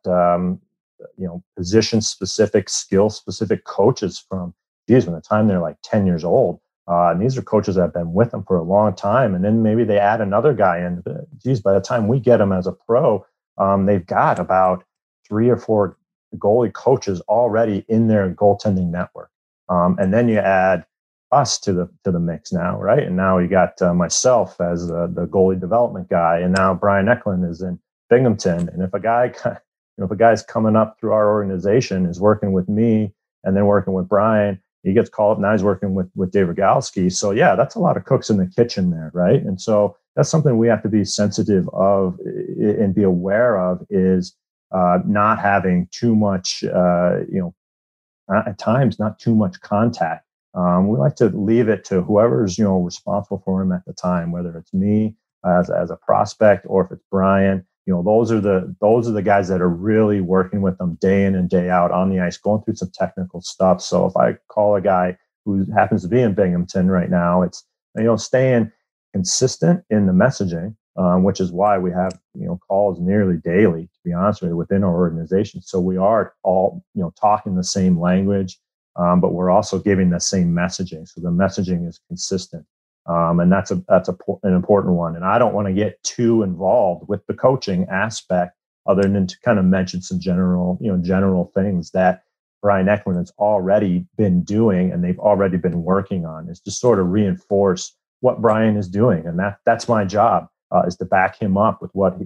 position specific, skill specific coaches from the time they're like 10 years old. And these are coaches that have been with them for a long time. And then maybe they add another guy in. By the time we get them as a pro, they've got about 3 or 4 goalie coaches already in their goaltending network. And then you add us to the mix now, right? And now you got myself as the goalie development guy, and now Brian Eklund is in Binghamton. And if a guy's coming up through our organization, is working with me and then working with Brian, he gets called up. Now he's working with Dave Rogalski. So yeah, that's a lot of cooks in the kitchen there, right? And so that's something we have to be sensitive of and be aware of, is not having too much, at times not too much contact. We like to leave it to whoever's responsible for him at the time, whether it's me as a prospect or if it's Brian. Those are the guys that are really working with them day in and day out on the ice, going through some technical stuff. So if I call a guy who happens to be in Binghamton right now, it's staying consistent in the messaging, which is why we have calls nearly daily, to be honest with you, within our organization. So we are all talking the same language, but we're also giving the same messaging. So the messaging is consistent. And that's an important one. And I don't want to get too involved with the coaching aspect, other than to kind of mention some general things that Brian Eklund has already been doing and they've already been working on, is to sort of reinforce what Brian is doing. And that's my job, is to back him up with what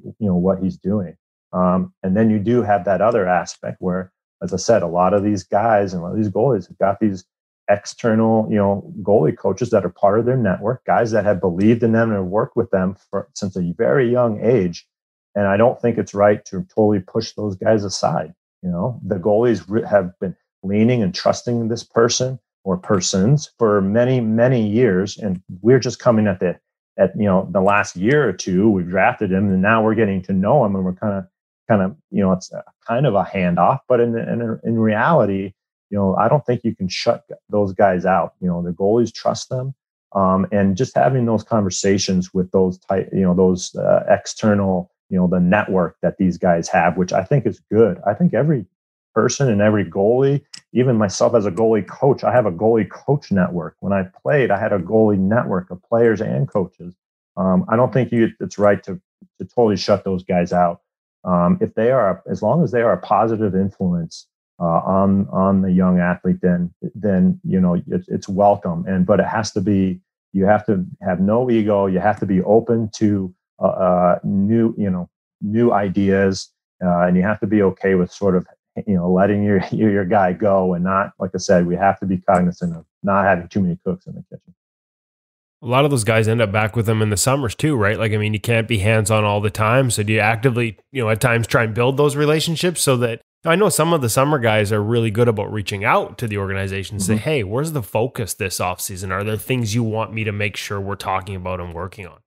he's doing. And then you do have that other aspect where, as I said, a lot of these guys and a lot of these goalies have got these external, goalie coaches that are part of their network, guys that have believed in them and have worked with them since a very young age. And I don't think it's right to totally push those guys aside. The goalies have been leaning and trusting this person or persons for many, many years. And we're just coming at the last year or two, we've drafted him and now we're getting to know him, and we're kind of, it's kind of a handoff, but in reality, I don't think you can shut those guys out. The goalies trust them, and just having those conversations with those external, the network that these guys have, which I think is good. I think every person and every goalie, even myself as a goalie coach, I have a goalie coach network. When I played, I had a goalie network of players and coaches. I don't think it's right to totally shut those guys out. If they are, as long as they are a positive influence on the young athlete, then it's welcome. But it has to be, you have to have no ego. You have to be open to new ideas, and you have to be okay with sort of letting your guy go, and not, like I said, we have to be cognizant of not having too many cooks in the kitchen. A lot of those guys end up back with them in the summers too, right? Like, I mean, you can't be hands-on all the time. So do you actively, at times try and build those relationships so that, I know some of the summer guys are really good about reaching out to the organization and say, hey, where's the focus this offseason? Are there things you want me to make sure we're talking about and working on?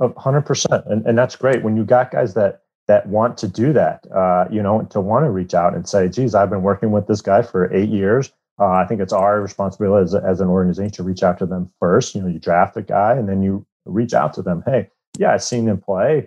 100%. And that's great. When you got guys that want to do that, to want to reach out and say, geez, I've been working with this guy for 8 years. I think it's our responsibility as an organization to reach out to them first. You draft a guy and then you reach out to them. Hey, yeah, I've seen him play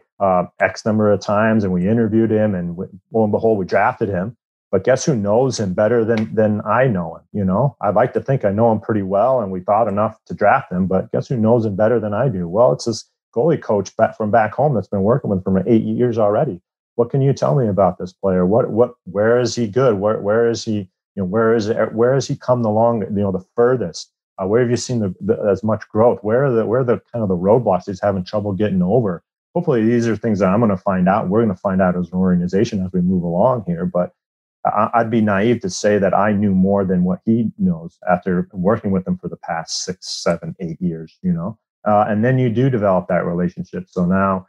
X number of times, and we interviewed him, and lo and behold, we drafted him. But guess who knows him better than I know him? I'd like to think I know him pretty well, and we thought enough to draft him. But guess who knows him better than I do? Well, it's this goalie coach from back home that's been working with him for 8 years already. What can you tell me about this player? Where is he good? Where is he? Where has he come along? The furthest. Where have you seen as much growth? Where are the kind of the roadblocks he's having trouble getting over? Hopefully, these are things that I'm going to find out. We're going to find out as an organization as we move along here. But I'd be naive to say that I knew more than what he knows after working with him for the past 6, 7, 8 years. And then you do develop that relationship. So now,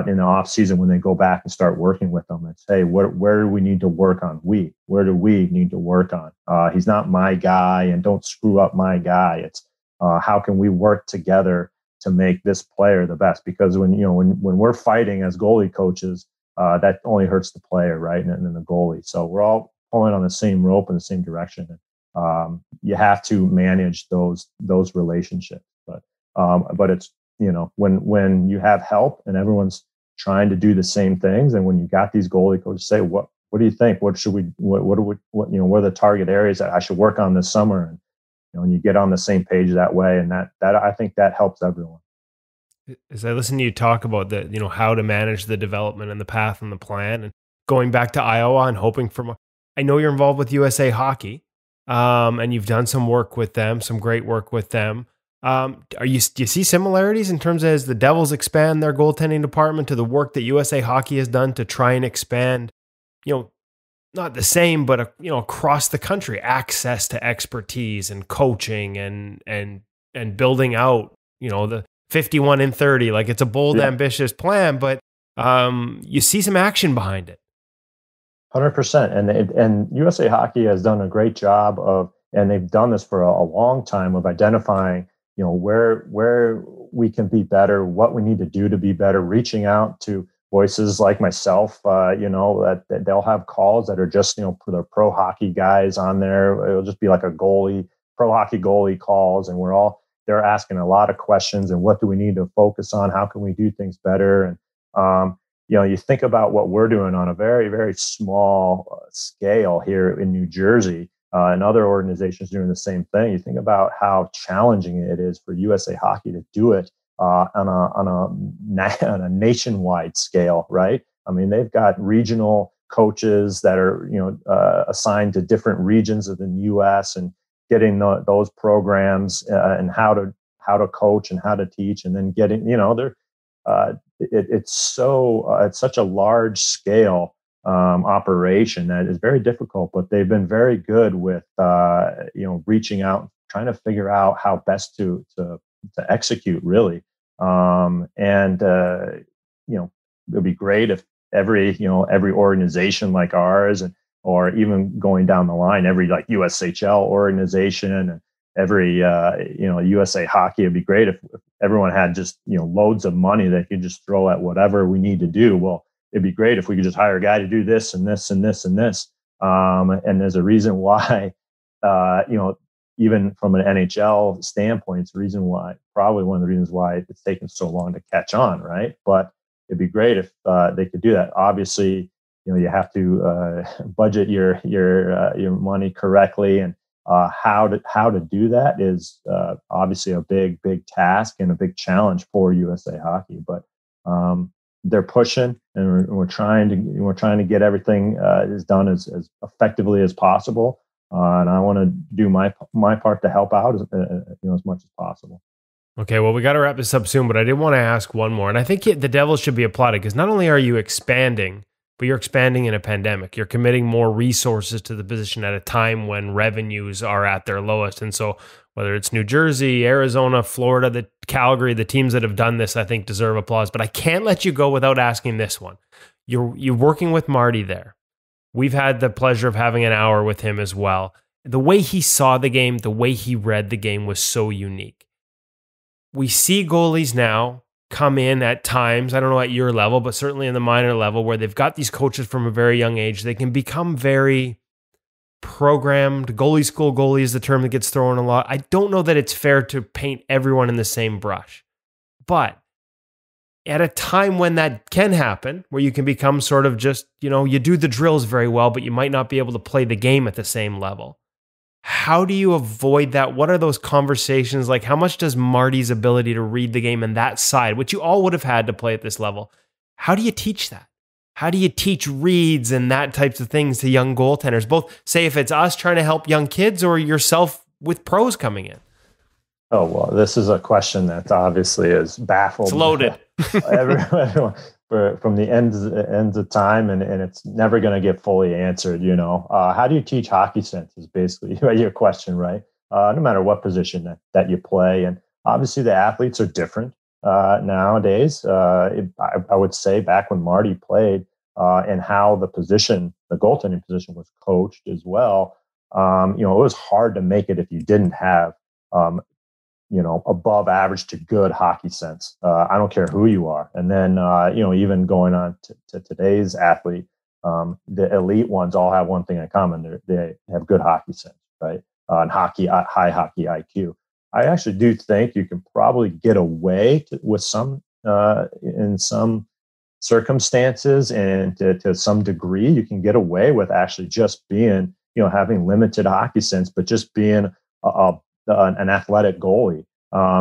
in the off season, when they go back and start working with them, and say, where do we need to work on? Where do we need to work on? He's not my guy, and don't screw up my guy. It's how can we work together to make this player the best? Because when we're fighting as goalie coaches, that only hurts the player, right? And then the goalie. So we're all pulling on the same rope in the same direction. You have to manage those relationships. But it's, when you have help and everyone's trying to do the same things, and when you got these goalie coaches say, what do you think? What should we? What are the target areas that I should work on this summer? And you get on the same page that way, and that I think that helps everyone. As I listen to you talk about how to manage the development and the path and the plan, and going back to Iowa and hoping for more. I know you're involved with USA Hockey, and you've done some work with them, some great work with them. Do you see similarities in terms of as the Devils expand their goaltending department to the work that USA Hockey has done to try and expand, not the same, but across the country, access to expertise and coaching and building out, the 51 and 30, like it's a bold, ambitious plan, but you see some action behind it. 100%. And USA Hockey has done a great job and they've done this for a long time, of identifying, where we can be better, what we need to do to be better, reaching out to voices like myself, that they'll have calls that are just, for the pro hockey guys on there. It'll just be like pro hockey goalie calls. And they're asking a lot of questions, and what do we need to focus on? How can we do things better? And, you think about what we're doing on a very, very small scale here in New Jersey, and other organizations doing the same thing. You think about how challenging it is for USA Hockey to do it on a nationwide scale, right? I mean, they've got regional coaches that are, assigned to different regions of the U.S. and getting those programs and how to coach and how to teach, and then getting, it's such a large scale operation that is very difficult, but they've been very good with, reaching out, trying to figure out how best to execute, really. It'd be great if every organization like ours, or even going down the line, every like USHL organization and every, USA Hockey, it'd be great if everyone had just, loads of money that could just throw at whatever we need to do. Well, it'd be great if we could just hire a guy to do this and this and this and this. And there's a reason why, even from an NHL standpoint, it's probably one of the reasons why it's taken so long to catch on, right? But it'd be great if they could do that. Obviously, you have to budget your money correctly, and how to do that is obviously a big task and a big challenge for USA Hockey. But they're pushing, and we're trying to get everything is done as effectively as possible. And I want to do my part to help out as much as possible. Okay, well, we got to wrap this up soon, but I did want to ask one more. And I think the Devils should be applauded, because not only are you expanding, but you're expanding in a pandemic. You're committing more resources to the position at a time when revenues are at their lowest. And so whether it's New Jersey, Arizona, Florida, Calgary, the teams that have done this, I think deserve applause. But I can't let you go without asking this one. You're working with Marty there. We've had the pleasure of having an hour with him as well. The way he saw the game, the way he read the game was so unique. We see goalies now come in at times, I don't know at your level, but certainly in the minor level, where they've got these coaches from a very young age. They can become very programmed. Goalie school goalie is the term that gets thrown a lot. I don't know that it's fair to paint everyone in the same brush. But at a time when that can happen, where you can become sort of just, you do the drills very well, but you might not be able to play the game at the same level. How do you avoid that? What are those conversations like? How much does Marty's ability to read the game and that side, which you all would have had to play at this level, how do you teach that? How do you teach reads and that types of things to young goaltenders? Both, say, if it's us trying to help young kids or yourself with pros coming in. Oh, well, this is a question that obviously is baffled. It's loaded. everyone from the ends of time, and it's never going to get fully answered. How do you teach hockey sense is basically your question, right? No matter what position that you play, and obviously the athletes are different nowadays. I would say back when Marty played, and how the goaltending position was coached as well. It was hard to make it if you didn't have above average to good hockey sense. I don't care who you are. And then, even going on to today's athlete, The elite ones all have one thing in common: they have good hockey sense, right? And high hockey IQ. I actually do think you can probably get away with some in some circumstances, and to some degree, you can get away with actually just being, having limited hockey sense, but just being an athletic goalie.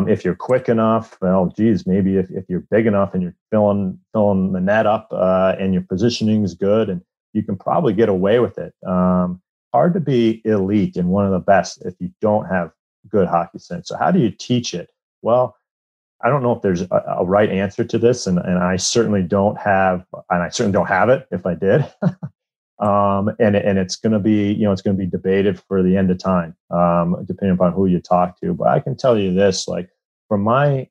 If you're quick enough, well, geez, maybe if you're big enough and you're filling the net up and your positioning is good, and you can probably get away with it. Hard to be elite and one of the best if you don't have good hockey sense. So how do you teach it? Well, I don't know if there's a right answer to this, and I certainly don't have, it if I did. And it's going to be, it's going to be debated for the end of time, depending upon who you talk to. But I can tell you this, like from my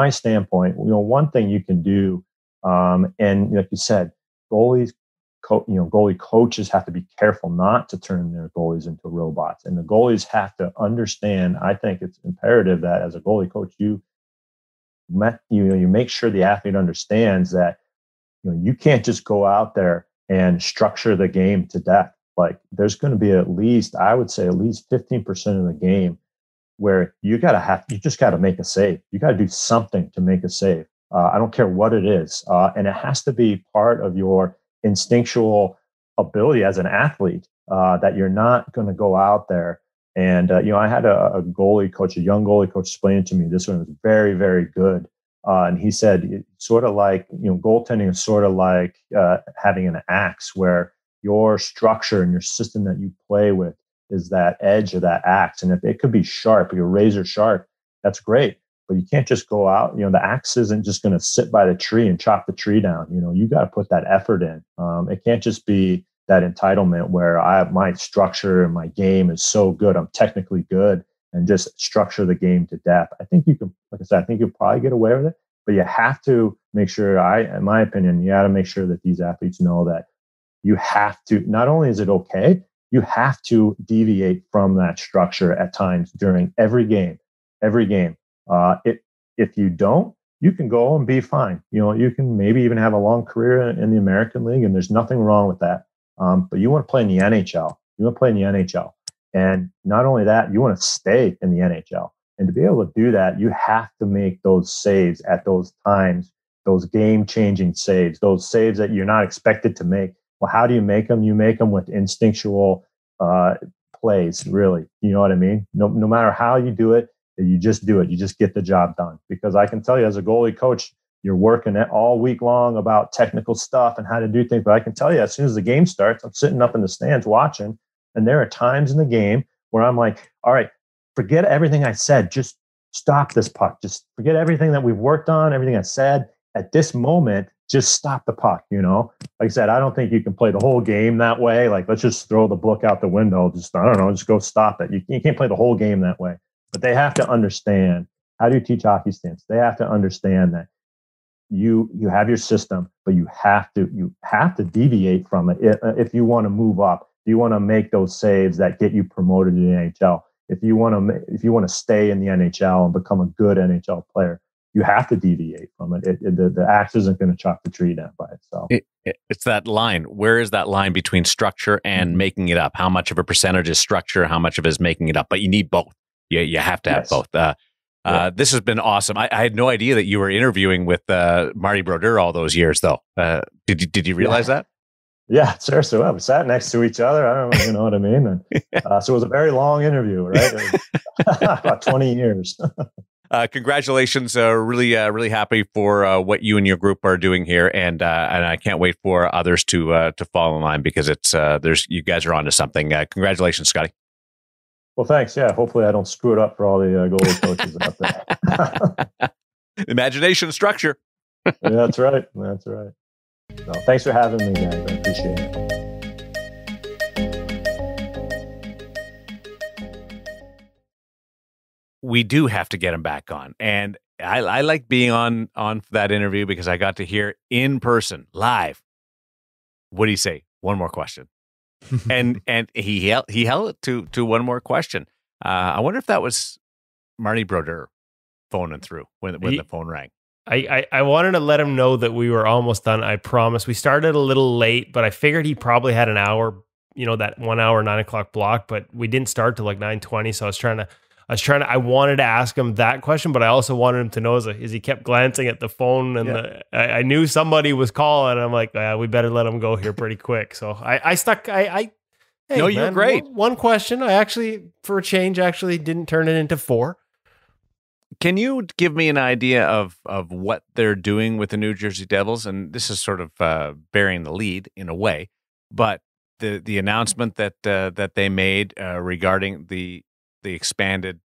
standpoint, one thing you can do, and like you said, goalies, goalie coaches have to be careful not to turn their goalies into robots, and the goalies have to understand. I think it's imperative that as a goalie coach, you make sure the athlete understands that you can't just go out there and structure the game to death. Like there's going to be I would say at least 15% of the game where you just got to make a save. You got to do something to make a save. I don't care what it is. And it has to be part of your instinctual ability as an athlete, that you're not going to go out there. And, I had a goalie coach, a young goalie coach, explain to me, this one was very, very good. And he said, it's sort of like, goaltending is sort of like having an axe, where your structure and your system that you play with is that edge of that axe. And if it could be sharp, you're razor sharp, that's great. But you can't just go out, the axe isn't just going to sit by the tree and chop the tree down. You got to put that effort in. It can't just be that entitlement where my structure and my game is so good, I'm technically good, and just structure the game to death. I think you can, like I said, I think you'll probably get away with it, but you have to make sure, in my opinion, you got to make sure that these athletes know that you have to, not only is it okay, you have to deviate from that structure at times during every game. If you don't, you can go and be fine. You can maybe even have a long career in the American League, and there's nothing wrong with that. But you want to play in the NHL. And not only that, you want to stay in the NHL. And to be able to do that, you have to make those saves at those times, those game-changing saves, those saves that you're not expected to make. Well, how do you make them? You make them with instinctual plays, really. You know what I mean? No matter how you do it, you just do it. You just get the job done. Because I can tell you, as a goalie coach, you're working all week long about technical stuff and how to do things. But I can tell you, as soon as the game starts, I'm sitting up in the stands watching. And there are times in the game where I'm like, all right, forget everything I said. Just stop this puck. Just forget everything that we've worked on, everything I said. At this moment, just stop the puck, Like I said, I don't think you can play the whole game that way. Like, let's just throw the book out the window. Just go stop it. You can't play the whole game that way. But they have to understand, how do you teach hockey stance? They have to understand that you have your system, but you have to deviate from it if you want to move up. If you want to make those saves that get you promoted to the NHL, if you want to stay in the NHL and become a good NHL player, you have to deviate from it. The axe isn't going to chop the tree down by itself. It's that line. Where is that line between structure and making it up? How much of a percentage is structure? How much of it is making it up? But you need both. You have to have both. This has been awesome. I had no idea that you were interviewing with Marty Brodeur all those years, though. Did you realize that? Yeah, seriously. Well, we sat next to each other. I don't know, you know what I mean? And, so it was a very long interview, right? About 20 years. Congratulations. Really happy for what you and your group are doing here. And I can't wait for others to fall in line, because you guys are onto something. Congratulations, Scotty. Well, thanks. Yeah, hopefully I don't screw it up for all the goalie coaches out there. Imagination, structure. Yeah, that's right. So, thanks for having me, guys. I appreciate it. We do have to get him back on, and I like being on that interview because I got to hear in person, live. What do you say? One more question. and he held it to one more question. I wonder if that was Marty Brodeur phoning through when the phone rang. I wanted to let him know that we were almost done. I promise. We started a little late, but I figured he probably had an hour, that 1 hour, 9 o'clock block, but we didn't start till like 9:20. So I wanted to ask him that question, but I also wanted him to know as he kept glancing at the phone and I knew somebody was calling. I'm like, we better let him go here pretty quick. So I stuck, hey, no, you're great. One question. I actually, for a change, didn't turn it into 4. Can you give me an idea of what they're doing with the New Jersey Devils? And this is sort of bearing the lead in a way, but the announcement that they made regarding the expanded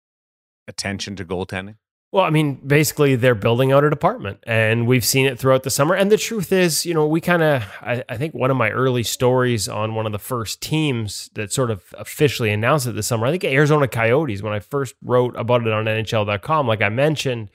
attention to goaltending. Well, I mean, basically, they're building out a department, and we've seen it throughout the summer. And the truth is, I think one of my early stories on one of the first teams that sort of officially announced it this summer, I think Arizona Coyotes, when I first wrote about it on NHL.com, like I mentioned,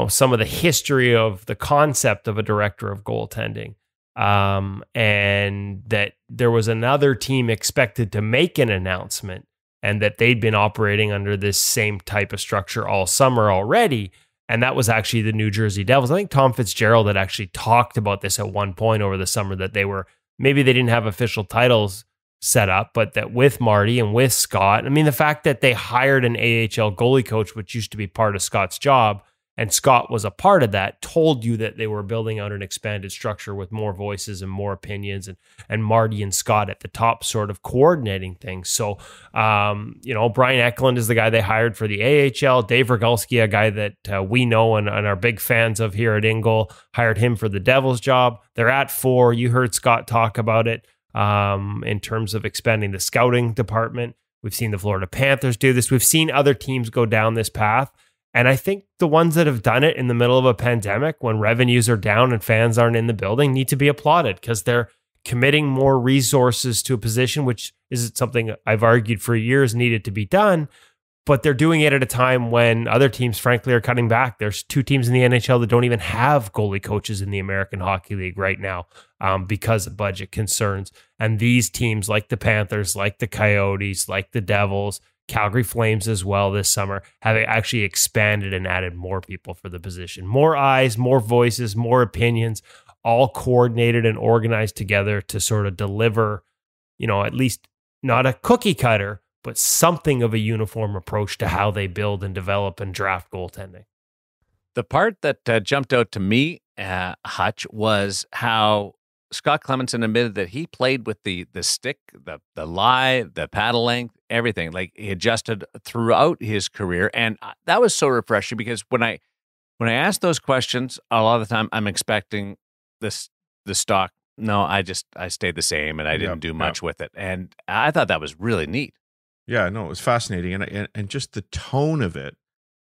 some of the history of the concept of a director of goaltending, and that there was another team expected to make an announcement, and that they'd been operating under this same type of structure all summer already. And that was actually the New Jersey Devils. I think Tom Fitzgerald had actually talked about this at one point over the summer, that maybe they didn't have official titles set up, but that with Marty and with Scott, I mean, the fact that they hired an AHL goalie coach, which used to be part of Scott's job, and Scott was a part of that, told you that they were building out an expanded structure with more voices and more opinions, and Marty and Scott at the top sort of coordinating things. So, Brian Eklund is the guy they hired for the AHL. Dave Rogalski, a guy that we know and are big fans of here at Ingle, hired him for the Devils job. They're at 4. You heard Scott talk about it in terms of expanding the scouting department. We've seen the Florida Panthers do this. We've seen other teams go down this path. And I think the ones that have done it in the middle of a pandemic, when revenues are down and fans aren't in the building, need to be applauded, because they're committing more resources to a position, which is something I've argued for years needed to be done. But they're doing it at a time when other teams, frankly, are cutting back. There's 2 teams in the NHL that don't even have goalie coaches in the American Hockey League right now because of budget concerns. And these teams, like the Panthers, like the Coyotes, like the Devils, Calgary Flames as well this summer, have actually expanded and added more people for the position. More eyes, more voices, more opinions, all coordinated and organized together to sort of deliver, at least not a cookie cutter, but something of a uniform approach to how they build and develop and draft goaltending. The part that jumped out to me, Hutch, was how Scott Clemmensen admitted that he played with the stick, the lie, the paddle length, everything. Like, he adjusted throughout his career, and that was so refreshing, because when I ask those questions, a lot of the time I'm expecting the stock. No, I stayed the same, and I didn't do much with it, and I thought that was really neat. Yeah, no, it was fascinating, and just the tone of it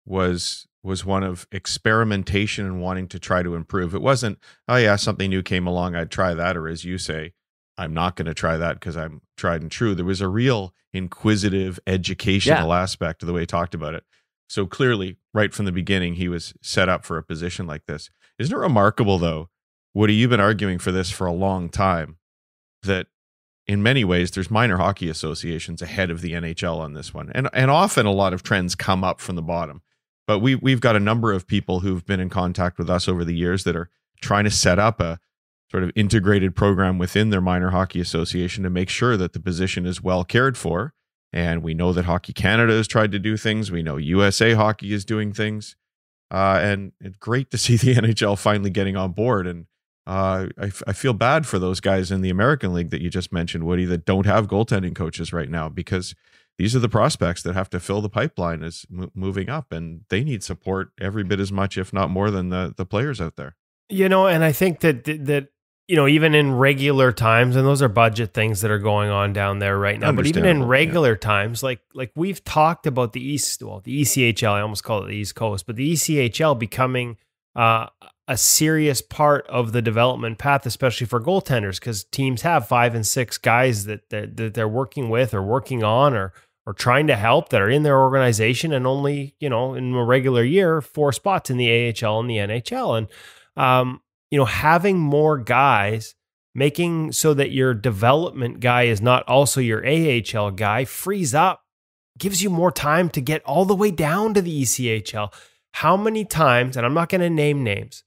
was one of experimentation and wanting to try to improve. It wasn't, oh yeah, something new came along, I'd try that, or as you say, I'm not going to try that because I'm tried and true. There was a real inquisitive, educational aspect to the way he talked about it. So clearly, right from the beginning, he was set up for a position like this. Isn't it remarkable, though, Woody, you've been arguing for this for a long time, that in many ways, there's minor hockey associations ahead of the NHL on this one. And often a lot of trends come up from the bottom. But we've got a number of people who've been in contact with us over the years that are trying to set up a sort of integrated program within their minor hockey association to make sure that the position is well cared for. And we know that Hockey Canada has tried to do things. We know USA Hockey is doing things. And it's great to see the NHL finally getting on board. And I feel bad for those guys in the American League that you just mentioned, Woody, that don't have goaltending coaches right now, because these are the prospects that have to fill the pipeline as moving up, and they need support every bit as much, if not more, than the players out there. And I think that even in regular times, and those are budget things that are going on down there right now, but even in regular times, like we've talked about the ECHL, I almost call it the East Coast, but the ECHL becoming a serious part of the development path, especially for goaltenders, because teams have 5 and 6 guys that they're working with or working on or trying to help that are in their organization, and only, in a regular year, 4 spots in the AHL and the NHL. And, having more guys, making so that your development guy is not also your AHL guy, frees up, gives you more time to get all the way down to the ECHL. how many times, and I'm not going to name names,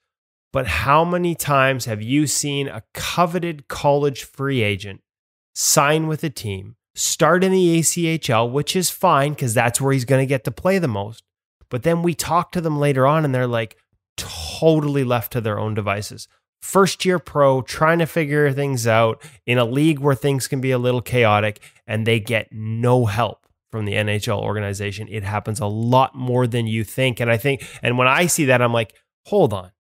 but how many times have you seen a coveted college free agent sign with a team, start in the ACHL, which is fine because that's where he's going to get to play the most. But then we talk to them later on and they're like totally left to their own devices. First year pro, trying to figure things out in a league where things can be a little chaotic, and they get no help from the NHL organization. It happens a lot more than you think. And when I see that, I'm like, hold on.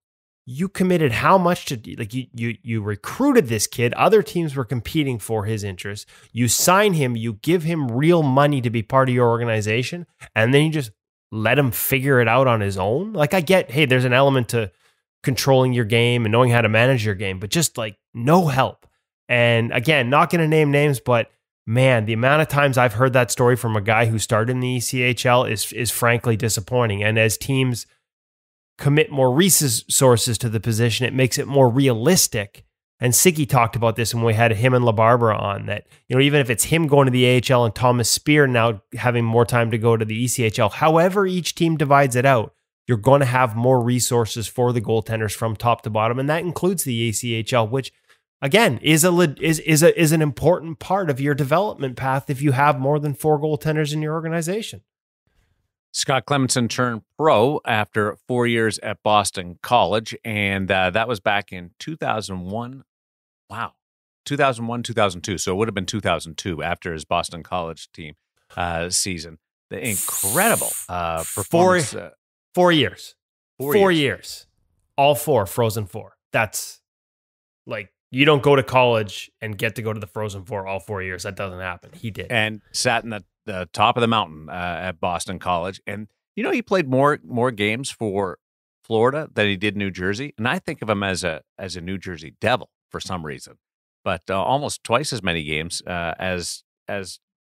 You committed how much to, like, you recruited this kid. Other teams were competing for his interest. You sign him, you give him real money to be part of your organization, and then you just let him figure it out on his own. Like, I get, hey, there's an element to controlling your game and knowing how to manage your game, but just like no help. And again, not going to name names, but man, the amount of times I've heard that story from a guy who started in the ECHL is frankly disappointing. And as teams commit more resources to the position, it makes it more realistic. And Siggy talked about this when we had him and LaBarbera on, that, you know, even if it's him going to the AHL and Thomas Spear now having more time to go to the ECHL, however each team divides it out, you're going to have more resources for the goaltenders from top to bottom, and that includes the ACHL, which again is an important part of your development path if you have more than 4 goaltenders in your organization. Scott Clemmensen turned pro after 4 years at Boston College, and that was back in 2001. Wow, 2001, 2002. So it would have been 2002 after his Boston College team season. The incredible performance. 4 years. 4 years. All 4, Frozen 4. That's like, you don't go to college and get to go to the Frozen 4 all 4 years. That doesn't happen. He did. And sat in the top of the mountain at Boston College. And, you know, he played more games for Florida than he did New Jersey. And I think of him as a New Jersey Devil for some reason. But almost twice as many games as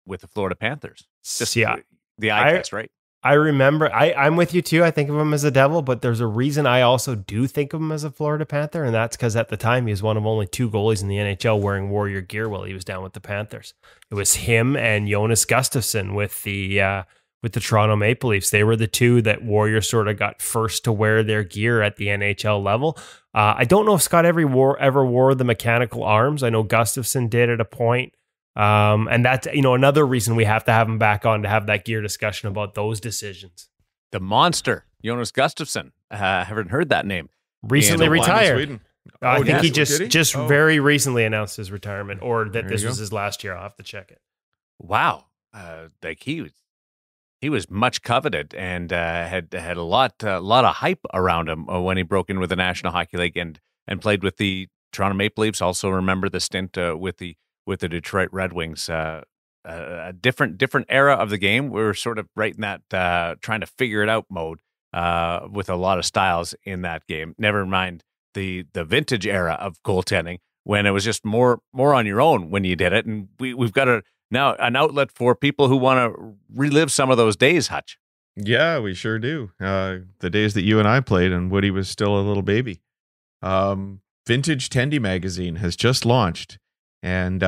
with the Florida Panthers. Just the eye test, right? I remember, I'm with you too. I think of him as a Devil, but there's a reason I also do think of him as a Florida Panther, and that's because at the time he was one of only 2 goalies in the NHL wearing Warrior gear while he was down with the Panthers. It was him and Jonas Gustafsson with the Toronto Maple Leafs. They were the 2 that Warrior sort of got first to wear their gear at the NHL level. I don't know if Scott ever wore the mechanical arms. I know Gustafsson did at a point. And that's, you know, another reason we have to have him back on to have that gear discussion about those decisions. The monster, Jonas Gustafsson. I haven't heard that name. Recently retired. Sweden. I think he did just very recently announced his retirement, or that this was his last year. I'll have to check it. Wow. Like he was much coveted and had a lot of hype around him when he broke in with the National Hockey League and played with the Toronto Maple Leafs. Also remember the stint with the Detroit Red Wings. A different era of the game. We were sort of right in that trying to figure it out mode with a lot of styles in that game. Never mind the vintage era of goaltending when it was just more on your own when you did it. And we've got now an outlet for people who want to relive some of those days, Hutch. Yeah, we sure do. The days that you and I played and Woody was still a little baby. Vintage Tendy magazine has just launched. And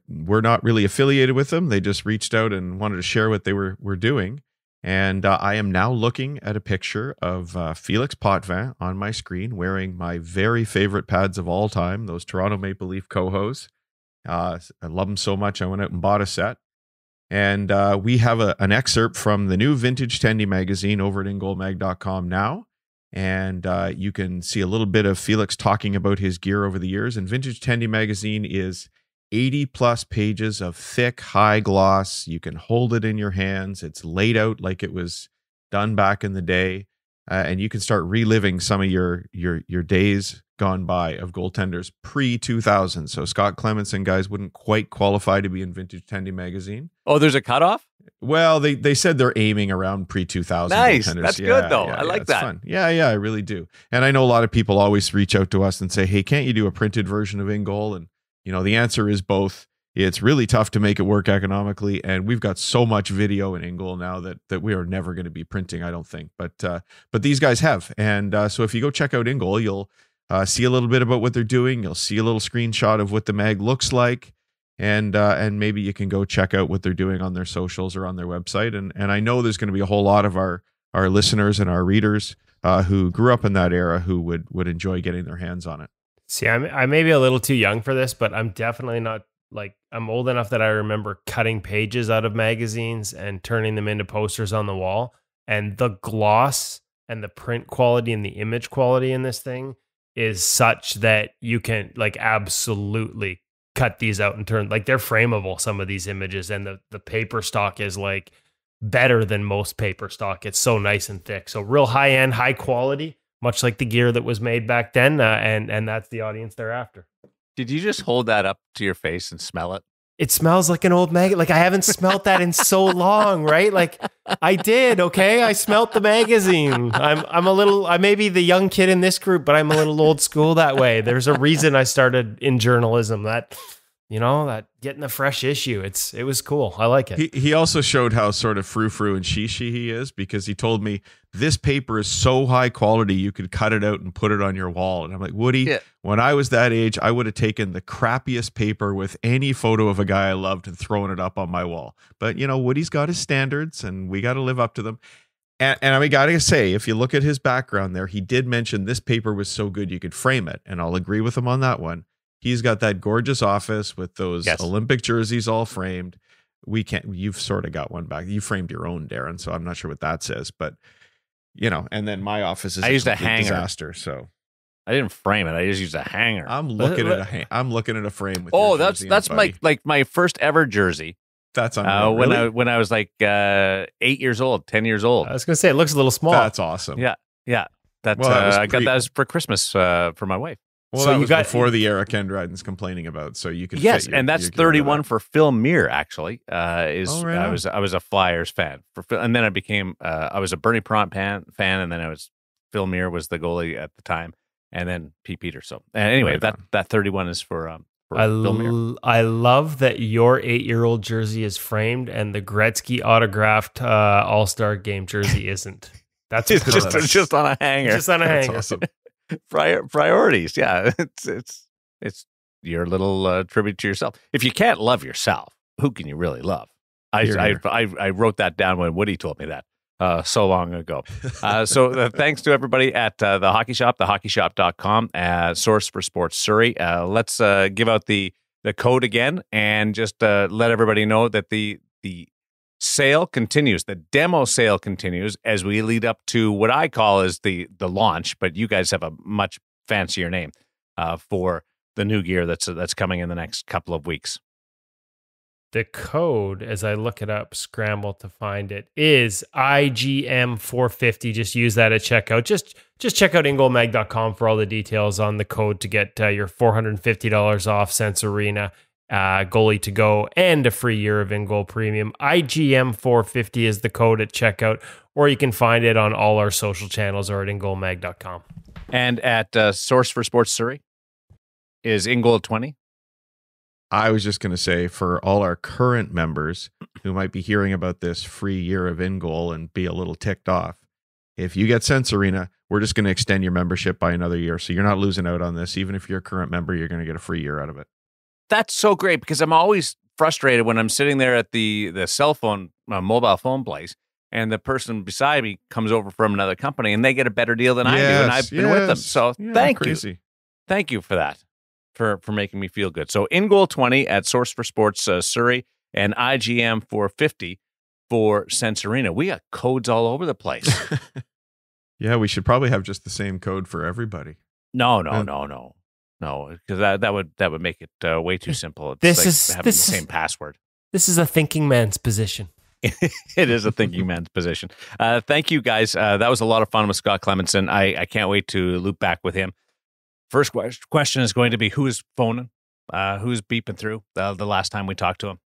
we're not really affiliated with them. They just reached out and wanted to share what they were doing. And I am now looking at a picture of Felix Potvin on my screen wearing my very favorite pads of all time, those Toronto Maple Leaf Cohos. I love them so much, I went out and bought a set. And we have an excerpt from the new Vintage Tendy magazine over at ingoalmag.com now. And you can see a little bit of Felix talking about his gear over the years. And Vintage Tendy magazine is 80 plus pages of thick, high gloss. You can hold it in your hands. It's laid out like it was done back in the day. And you can start reliving some of your days gone by of goaltenders pre-2000. So Scott Clemmensen guys wouldn't quite qualify to be in Vintage Tendy magazine. Oh, there's a cutoff? Well, they said they're aiming around pre-2000. Nice. Goaltenders. That's good, though. I like that. Fun. Yeah, I really do. And I know a lot of people always reach out to us and say, hey, can't you do a printed version of In Goal? And you know, the answer is both. It's really tough to make it work economically, and we've got so much video in InGoal now that we are never going to be printing, I don't think. But these guys have, and so if you go check out InGoal, you'll see a little bit about what they're doing. You'll see a little screenshot of what the mag looks like, and maybe you can go check out what they're doing on their socials or on their website. And I know there's going to be a whole lot of our our listeners and our readers who grew up in that era who would enjoy getting their hands on it. See, I may be a little too young for this, but I'm definitely not, like, I'm old enough that I remember cutting pages out of magazines and turning them into posters on the wall. And the gloss and the print quality and the image quality in this thing is such that you can, like, absolutely cut these out and turn, like, they're frameable, some of these images, and the paper stock is like better than most paper stock. It's so nice and thick. So real high end, high quality, much like the gear that was made back then, and that's the audience they're after. Did you just hold that up to your face and smell it? It smells like an old magazine. Like, I haven't smelt that in so long, right? Like, I did, okay? I smelt the magazine. I may be the young kid in this group, but I'm a little old school that way. There's a reason I started in journalism, that getting the fresh issue. It was cool. I like it. He also showed how sort of frou-frou and shishi he is, because he told me this paper is so high quality you could cut it out and put it on your wall. And I'm like, Woody, when I was that age, I would have taken the crappiest paper with any photo of a guy I loved and thrown it up on my wall. But, Woody's got his standards and we got to live up to them. And I got to say, if you look at his background there, he did mention this paper was so good you could frame it. And I'll agree with him on that one. He's got that gorgeous office with those Olympic jerseys all framed. You've sort of got one back. You framed your own, Darren, so I'm not sure what that says, but and then my office is a hanger. Disaster. So I didn't frame it. I just used a hanger. I'm looking at a frame. With that's my first ever jersey. That's unreal. Really? when I was like 8 years old, 10 years old. I was going to say, it looks a little small. That's awesome. Yeah. I got that for Christmas for my wife. Well, so that was before the era Ken Dryden's complaining about, so you could and that's 31 for Phil Muir. Actually, right I was a Flyers fan and then I became I was a Bernie Pront fan, and then I was Phil Muir was the goalie at the time, and then Pete Peters. So anyway, that 31 is for Phil Muir. I love that your 8-year-old jersey is framed and the Gretzky autographed All-Star Game jersey isn't. That's it's just on a hanger. Just on a hanger. Awesome. Priorities, yeah. It's your little tribute to yourself. If you can't love yourself, who can you really love? I wrote that down when Woody told me that so long ago. So thanks to everybody at the Hockey Shop, thehockeyshop.com, source for sports Surrey. Let's give out the code again and just let everybody know that the sale continues. The demo sale continues as we lead up to what I call is the launch, but you guys have a much fancier name for the new gear that's coming in the next couple of weeks. The code, as I look it up, scramble to find it, is IGM450. Just use that at checkout. Just check out ingoalmag.com for all the details on the code to get your $450 off Sense Arena, goalie to go, and a free year of InGoal Premium. IGM450 is the code at checkout, or you can find it on all our social channels or at ingoalmag.com. And at Source for Sports Surrey is InGoal 20. I was just going to say, for all our current members who might be hearing about this free year of InGoal and be a little ticked off, if you get Sense Arena, we're just going to extend your membership by another year. So you're not losing out on this. Even if you're a current member, you're going to get a free year out of it. That's so great, because I'm always frustrated when I'm sitting there at the cell phone, mobile phone place, and the person beside me comes over from another company and they get a better deal than I do, and I've been with them. So thank you for that, for making me feel good. So InGoal 20 at Source for Sports Surrey, and IGM 450 for Sense Arena. We got codes all over the place. Yeah, we should probably have just the same code for everybody. No, because that would make it way too simple. It's having the same password. This is a thinking man's position. It is a thinking man's position. Thank you, guys. That was a lot of fun with Scott Clemmensen. I can't wait to loop back with him. First question is going to be who's phoning, who's beeping through the last time we talked to him,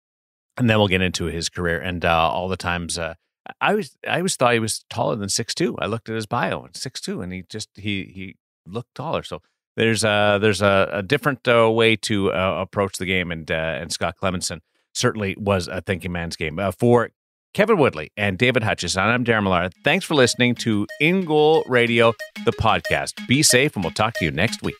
and then we'll get into his career and all the times. I always thought he was taller than 6'2". I looked at his bio and 6'2", and he looked taller. So there's a different way to approach the game, and Scott Clemmensen certainly was a thinking man's game. For Kevin Woodley and David Hutchison, I'm Darren Millar. Thanks for listening to In Goal Radio, the podcast. Be safe, and we'll talk to you next week.